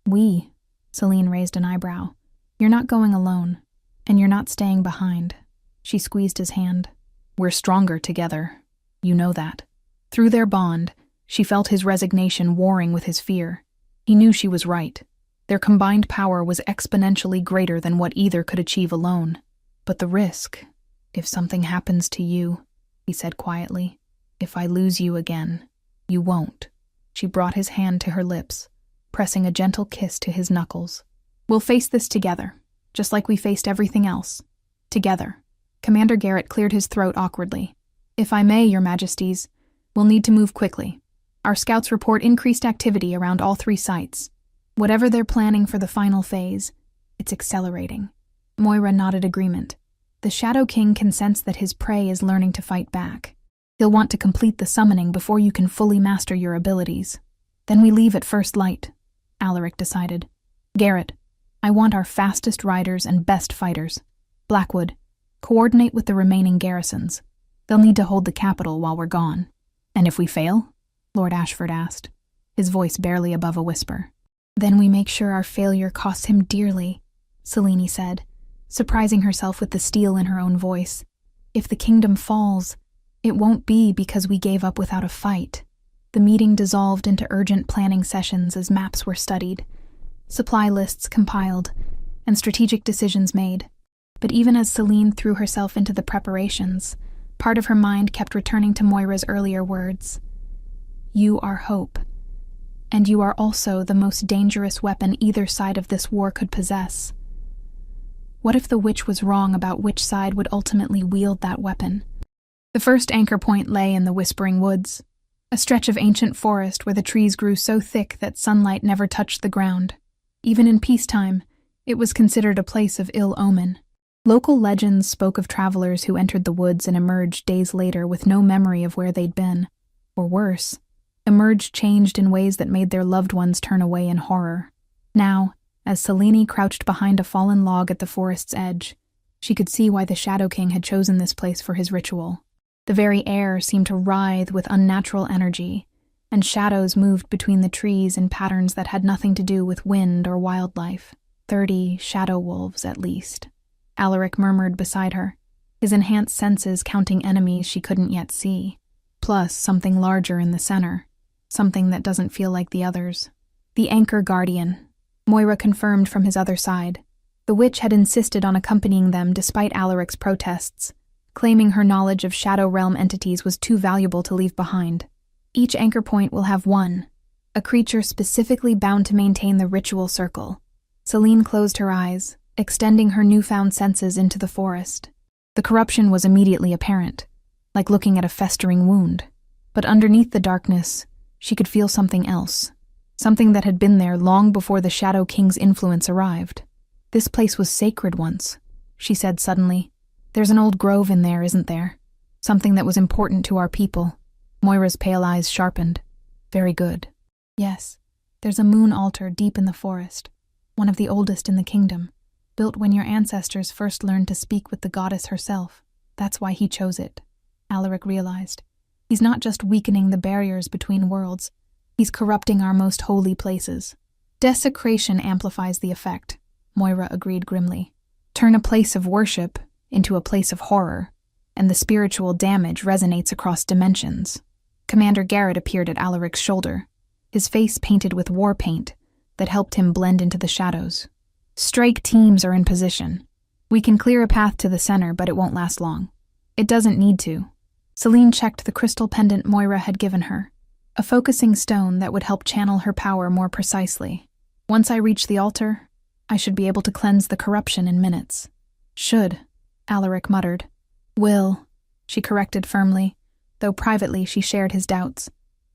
We, Celine raised an eyebrow. You're not going alone, and you're not staying behind. She squeezed his hand. We're stronger together. You know that. Through their bond, she felt his resignation warring with his fear. He knew she was right. Their combined power was exponentially greater than what either could achieve alone. But the risk, if something happens to you, he said quietly, if I lose you again, you won't. She brought his hand to her lips, pressing a gentle kiss to his knuckles. We'll face this together, just like we faced everything else. Together. Commander Garrett cleared his throat awkwardly. If I may, Your Majesties, we'll need to move quickly. Our scouts report increased activity around all 3 sites. Whatever they're planning for the final phase, it's accelerating. Moira nodded agreement. The Shadow King can sense that his prey is learning to fight back. He'll want to complete the summoning before you can fully master your abilities. Then we leave at first light, Alaric decided. Garrett, I want our fastest riders and best fighters. Blackwood, coordinate with the remaining garrisons. They'll need to hold the capital while we're gone. And if we fail? Lord Ashford asked, his voice barely above a whisper. Then we make sure our failure costs him dearly, Celine said, surprising herself with the steel in her own voice. If the kingdom falls, it won't be because we gave up without a fight. The meeting dissolved into urgent planning sessions as maps were studied, supply lists compiled, and strategic decisions made. But even as Celine threw herself into the preparations, part of her mind kept returning to Moira's earlier words. You are hope, and you are also the most dangerous weapon either side of this war could possess. What if the witch was wrong about which side would ultimately wield that weapon? The first anchor point lay in the Whispering Woods, a stretch of ancient forest where the trees grew so thick that sunlight never touched the ground. Even in peacetime, it was considered a place of ill omen. Local legends spoke of travelers who entered the woods and emerged days later with no memory of where they'd been. Or worse, emerged changed in ways that made their loved ones turn away in horror. Now, as Selene crouched behind a fallen log at the forest's edge, she could see why the Shadow King had chosen this place for his ritual. The very air seemed to writhe with unnatural energy, and shadows moved between the trees in patterns that had nothing to do with wind or wildlife. 30 shadow wolves, at least. Alaric murmured beside her, his enhanced senses counting enemies she couldn't yet see. Plus something larger in the center, something that doesn't feel like the others. The Anchor Guardian, Moira confirmed from his other side. The witch had insisted on accompanying them despite Alaric's protests, claiming her knowledge of Shadow Realm entities was too valuable to leave behind. Each anchor point will have one, a creature specifically bound to maintain the ritual circle. Selene closed her eyes, extending her newfound senses into the forest. The corruption was immediately apparent, like looking at a festering wound. But underneath the darkness, she could feel something else, something that had been there long before the Shadow King's influence arrived. "This place was sacred once," she said suddenly. "There's an old grove in there, isn't there? Something that was important to our people." Moira's pale eyes sharpened. "Very good." "Yes, there's a moon altar deep in the forest, one of the oldest in the kingdom, built when your ancestors first learned to speak with the goddess herself. That's why he chose it," Alaric realized. "He's not just weakening the barriers between worlds, he's corrupting our most holy places." "Desecration amplifies the effect," Moira agreed grimly. "Turn a place of worship into a place of horror, and the spiritual damage resonates across dimensions." Commander Garrett appeared at Alaric's shoulder, his face painted with war paint that helped him blend into the shadows. "Strike teams are in position. We can clear a path to the center, but it won't last long." "It doesn't need to." Selene checked the crystal pendant Moira had given her, a focusing stone that would help channel her power more precisely. "Once I reach the altar, I should be able to cleanse the corruption in minutes." "Should," Alaric muttered. "Will," she corrected firmly, though privately she shared his doubts.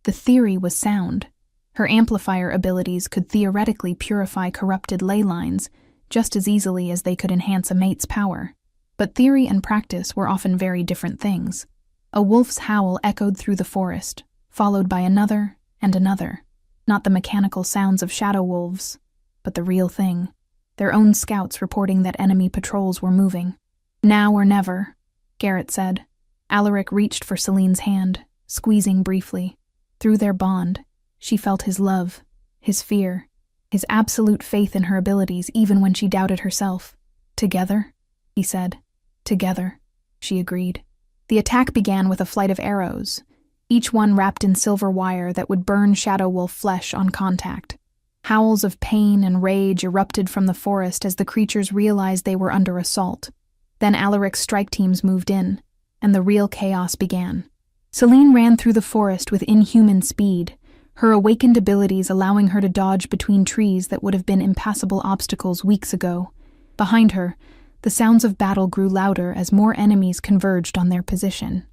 The theory was sound. Her amplifier abilities could theoretically purify corrupted ley lines just as easily as they could enhance a mate's power. But theory and practice were often very different things. A wolf's howl echoed through the forest, followed by another and another. Not the mechanical sounds of shadow wolves, but the real thing. Their own scouts reporting that enemy patrols were moving. "Now or never," Garrett said. Alaric reached for Selene's hand, squeezing briefly. Through their bond, she felt his love, his fear, his absolute faith in her abilities even when she doubted herself. "Together?" he said. "Together," she agreed. The attack began with a flight of arrows, each one wrapped in silver wire that would burn Shadow Wolf flesh on contact. Howls of pain and rage erupted from the forest as the creatures realized they were under assault. Then Alaric's strike teams moved in, and the real chaos began. Selene ran through the forest with inhuman speed, her awakened abilities allowing her to dodge between trees that would have been impassable obstacles weeks ago. Behind her, the sounds of battle grew louder as more enemies converged on their position.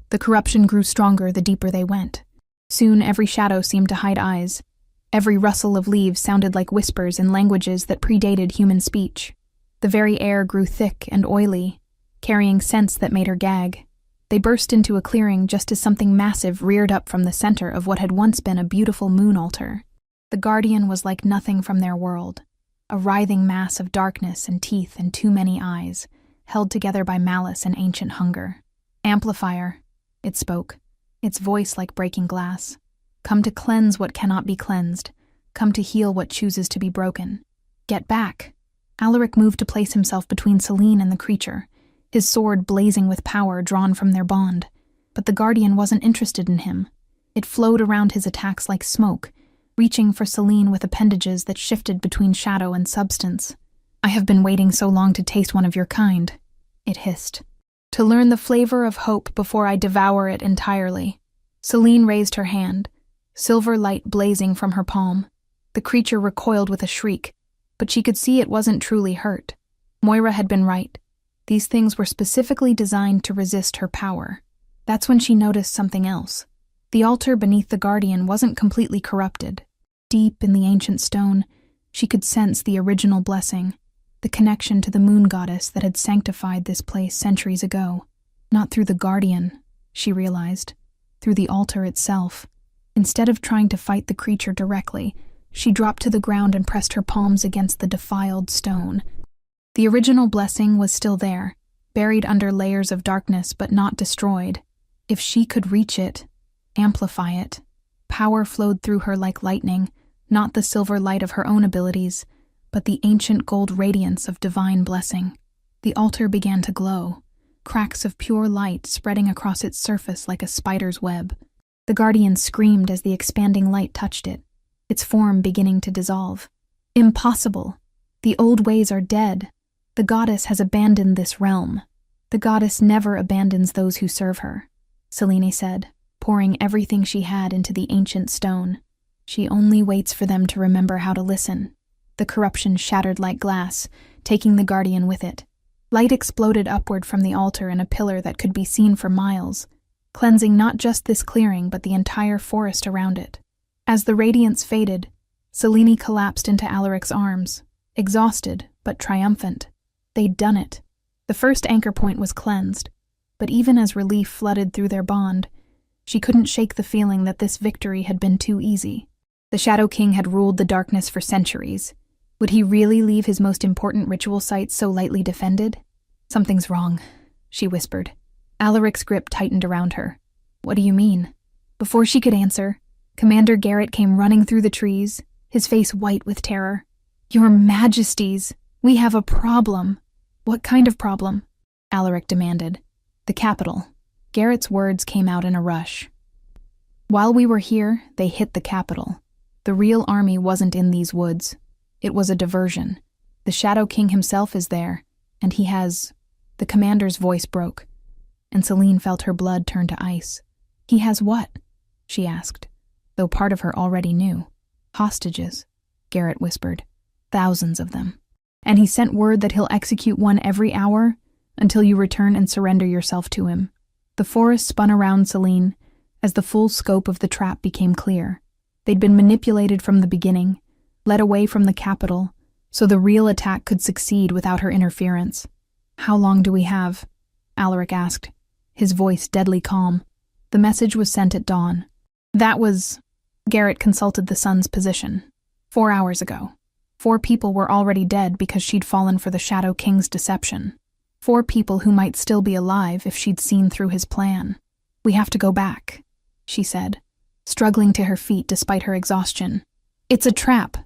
The corruption grew stronger the deeper they went. Soon every shadow seemed to hide eyes. Every rustle of leaves sounded like whispers in languages that predated human speech. The very air grew thick and oily, carrying scents that made her gag. They burst into a clearing just as something massive reared up from the center of what had once been a beautiful moon altar. The Guardian was like nothing from their world, a writhing mass of darkness and teeth and too many eyes, held together by malice and ancient hunger. "Amplifier," it spoke, its voice like breaking glass. "Come to cleanse what cannot be cleansed. Come to heal what chooses to be broken. Get back." Alaric moved to place himself between Selene and the creature, his sword blazing with power drawn from their bond. But the Guardian wasn't interested in him. It flowed around his attacks like smoke, reaching for Selene with appendages that shifted between shadow and substance. "I have been waiting so long to taste one of your kind," it hissed. "To learn the flavor of hope before I devour it entirely." Selene raised her hand, silver light blazing from her palm. The creature recoiled with a shriek, but she could see it wasn't truly hurt. Moira had been right. These things were specifically designed to resist her power. That's when she noticed something else. The altar beneath the Guardian wasn't completely corrupted. Deep in the ancient stone, She could sense the original blessing, the connection to the moon goddess that had sanctified this place centuries ago. Not through the guardian, she realized, through the altar itself. Instead of trying to fight the creature directly, she dropped to the ground and pressed her palms against the defiled stone. The original blessing was still there, buried under layers of darkness but not destroyed. If she could reach it, amplify it, power flowed through her like lightning, not the silver light of her own abilities, but the ancient gold radiance of divine blessing. The altar began to glow, cracks of pure light spreading across its surface like a spider's web. The guardian screamed as the expanding light touched it, its form beginning to dissolve. Impossible! The old ways are dead. The goddess has abandoned this realm. The goddess never abandons those who serve her, Selene said, pouring everything she had into the ancient stone. She only waits for them to remember how to listen. The corruption shattered like glass, taking the guardian with it. Light exploded upward from the altar in a pillar that could be seen for miles, cleansing not just this clearing but the entire forest around it. As the radiance faded, Selene collapsed into Alaric's arms, exhausted but triumphant. They'd done it. The first anchor point was cleansed, but even as relief flooded through their bond, she couldn't shake the feeling that this victory had been too easy. The Shadow King had ruled the darkness for centuries. Would he really leave his most important ritual site so lightly defended? Something's wrong, she whispered. Alaric's grip tightened around her. What do you mean? Before she could answer, Commander Garrett came running through the trees, his face white with terror. Your Majesties, we have a problem. What kind of problem? Alaric demanded. The capital. Garrett's words came out in a rush. While we were here, they hit the capital. The real army wasn't in these woods. It was a diversion. The Shadow King himself is there, and he has... The commander's voice broke, and Selene felt her blood turn to ice. He has what? She asked, though part of her already knew. Hostages, Garrett whispered. Thousands of them. And he sent word that he'll execute one every hour until you return and surrender yourself to him. The forest spun around Selene as the full scope of the trap became clear. They'd been manipulated from the beginning, led away from the capital, so the real attack could succeed without her interference. How long do we have? Alaric asked, his voice deadly calm. The message was sent at dawn. That was... Garrett consulted the sun's position. 4 hours ago. 4 people were already dead because she'd fallen for the Shadow King's deception. 4 people who might still be alive if she'd seen through his plan. We have to go back, she said, struggling to her feet despite her exhaustion. It's a trap,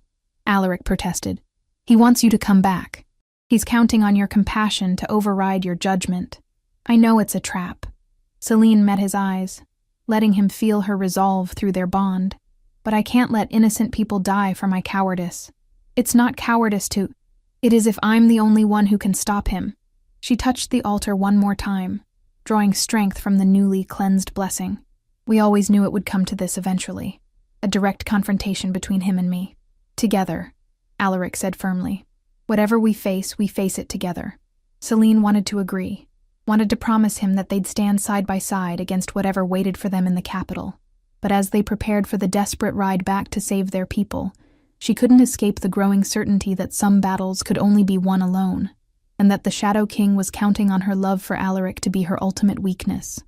Alaric protested. He wants you to come back. He's counting on your compassion to override your judgment. I know it's a trap. Selene met his eyes, letting him feel her resolve through their bond. But I can't let innocent people die for my cowardice. It's not cowardice to... It is if I'm the only one who can stop him. She touched the altar one more time, drawing strength from the newly cleansed blessing. We always knew it would come to this eventually. A direct confrontation between him and me. Together, Alaric said firmly. Whatever we face it together. Selene wanted to agree, wanted to promise him that they'd stand side by side against whatever waited for them in the capital. But as they prepared for the desperate ride back to save their people, she couldn't escape the growing certainty that some battles could only be won alone, and that the Shadow King was counting on her love for Alaric to be her ultimate weakness.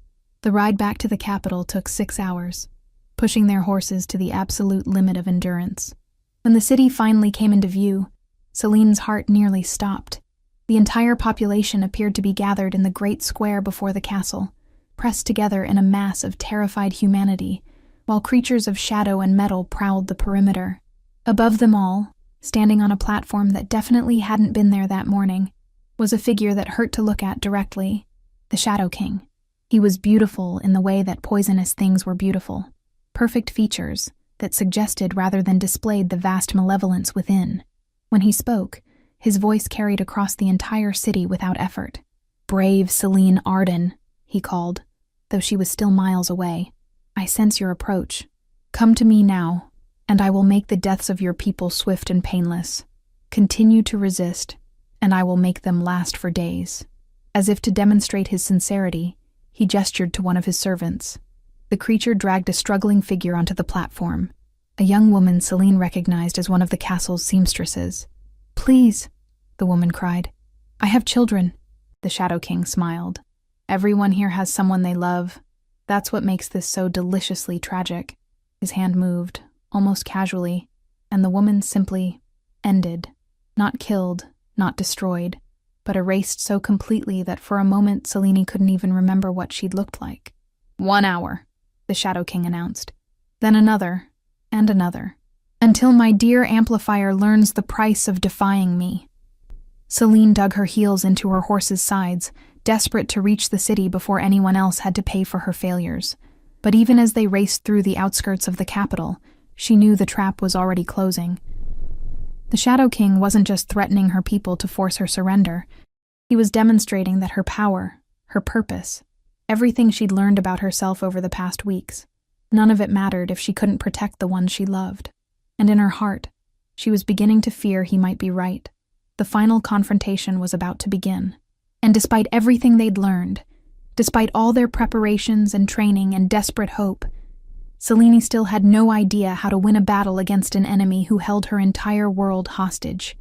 The ride back to the capital took 6 hours, pushing their horses to the absolute limit of endurance. When the city finally came into view, Selene's heart nearly stopped. The entire population appeared to be gathered in the great square before the castle, pressed together in a mass of terrified humanity, while creatures of shadow and metal prowled the perimeter. Above them all, standing on a platform that definitely hadn't been there that morning, was a figure that hurt to look at directly, the Shadow King. He was beautiful in the way that poisonous things were beautiful. Perfect features that suggested rather than displayed the vast malevolence within. When he spoke, his voice carried across the entire city without effort. Brave Selene Arden, he called, though she was still miles away. I sense your approach. Come to me now, and I will make the deaths of your people swift and painless. Continue to resist, and I will make them last for days. As if to demonstrate his sincerity, he gestured to one of his servants. The creature dragged a struggling figure onto the platform. a young woman Celine recognized as one of the castle's seamstresses. "Please," the woman cried. "I have children." The Shadow King smiled. "Everyone here has someone they love. That's what makes this so deliciously tragic." His hand moved, almost casually, and the woman simply ended. Not killed, not destroyed, but erased so completely that for a moment Celine couldn't even remember what she'd looked like. 1 hour, the Shadow King announced. Then another, and another, until my dear amplifier learns the price of defying me. Celine dug her heels into her horse's sides, desperate to reach the city before anyone else had to pay for her failures. But even as they raced through the outskirts of the capital, she knew the trap was already closing. The Shadow King wasn't just threatening her people to force her surrender. He was demonstrating that her power, her purpose, everything she'd learned about herself over the past weeks, none of it mattered if she couldn't protect the one she loved. And in her heart, she was beginning to fear he might be right. The final confrontation was about to begin. And despite everything they'd learned, despite all their preparations and training and desperate hope, Celine still had no idea how to win a battle against an enemy who held her entire world hostage.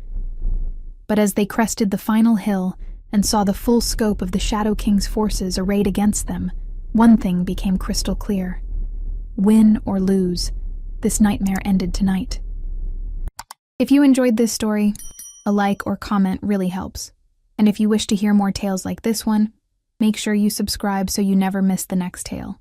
But as they crested the final hill and saw the full scope of the Shadow King's forces arrayed against them, one thing became crystal clear. Win or lose, this nightmare ended tonight. If you enjoyed this story, a like or comment really helps. And if you wish to hear more tales like this one, make sure you subscribe so you never miss the next tale.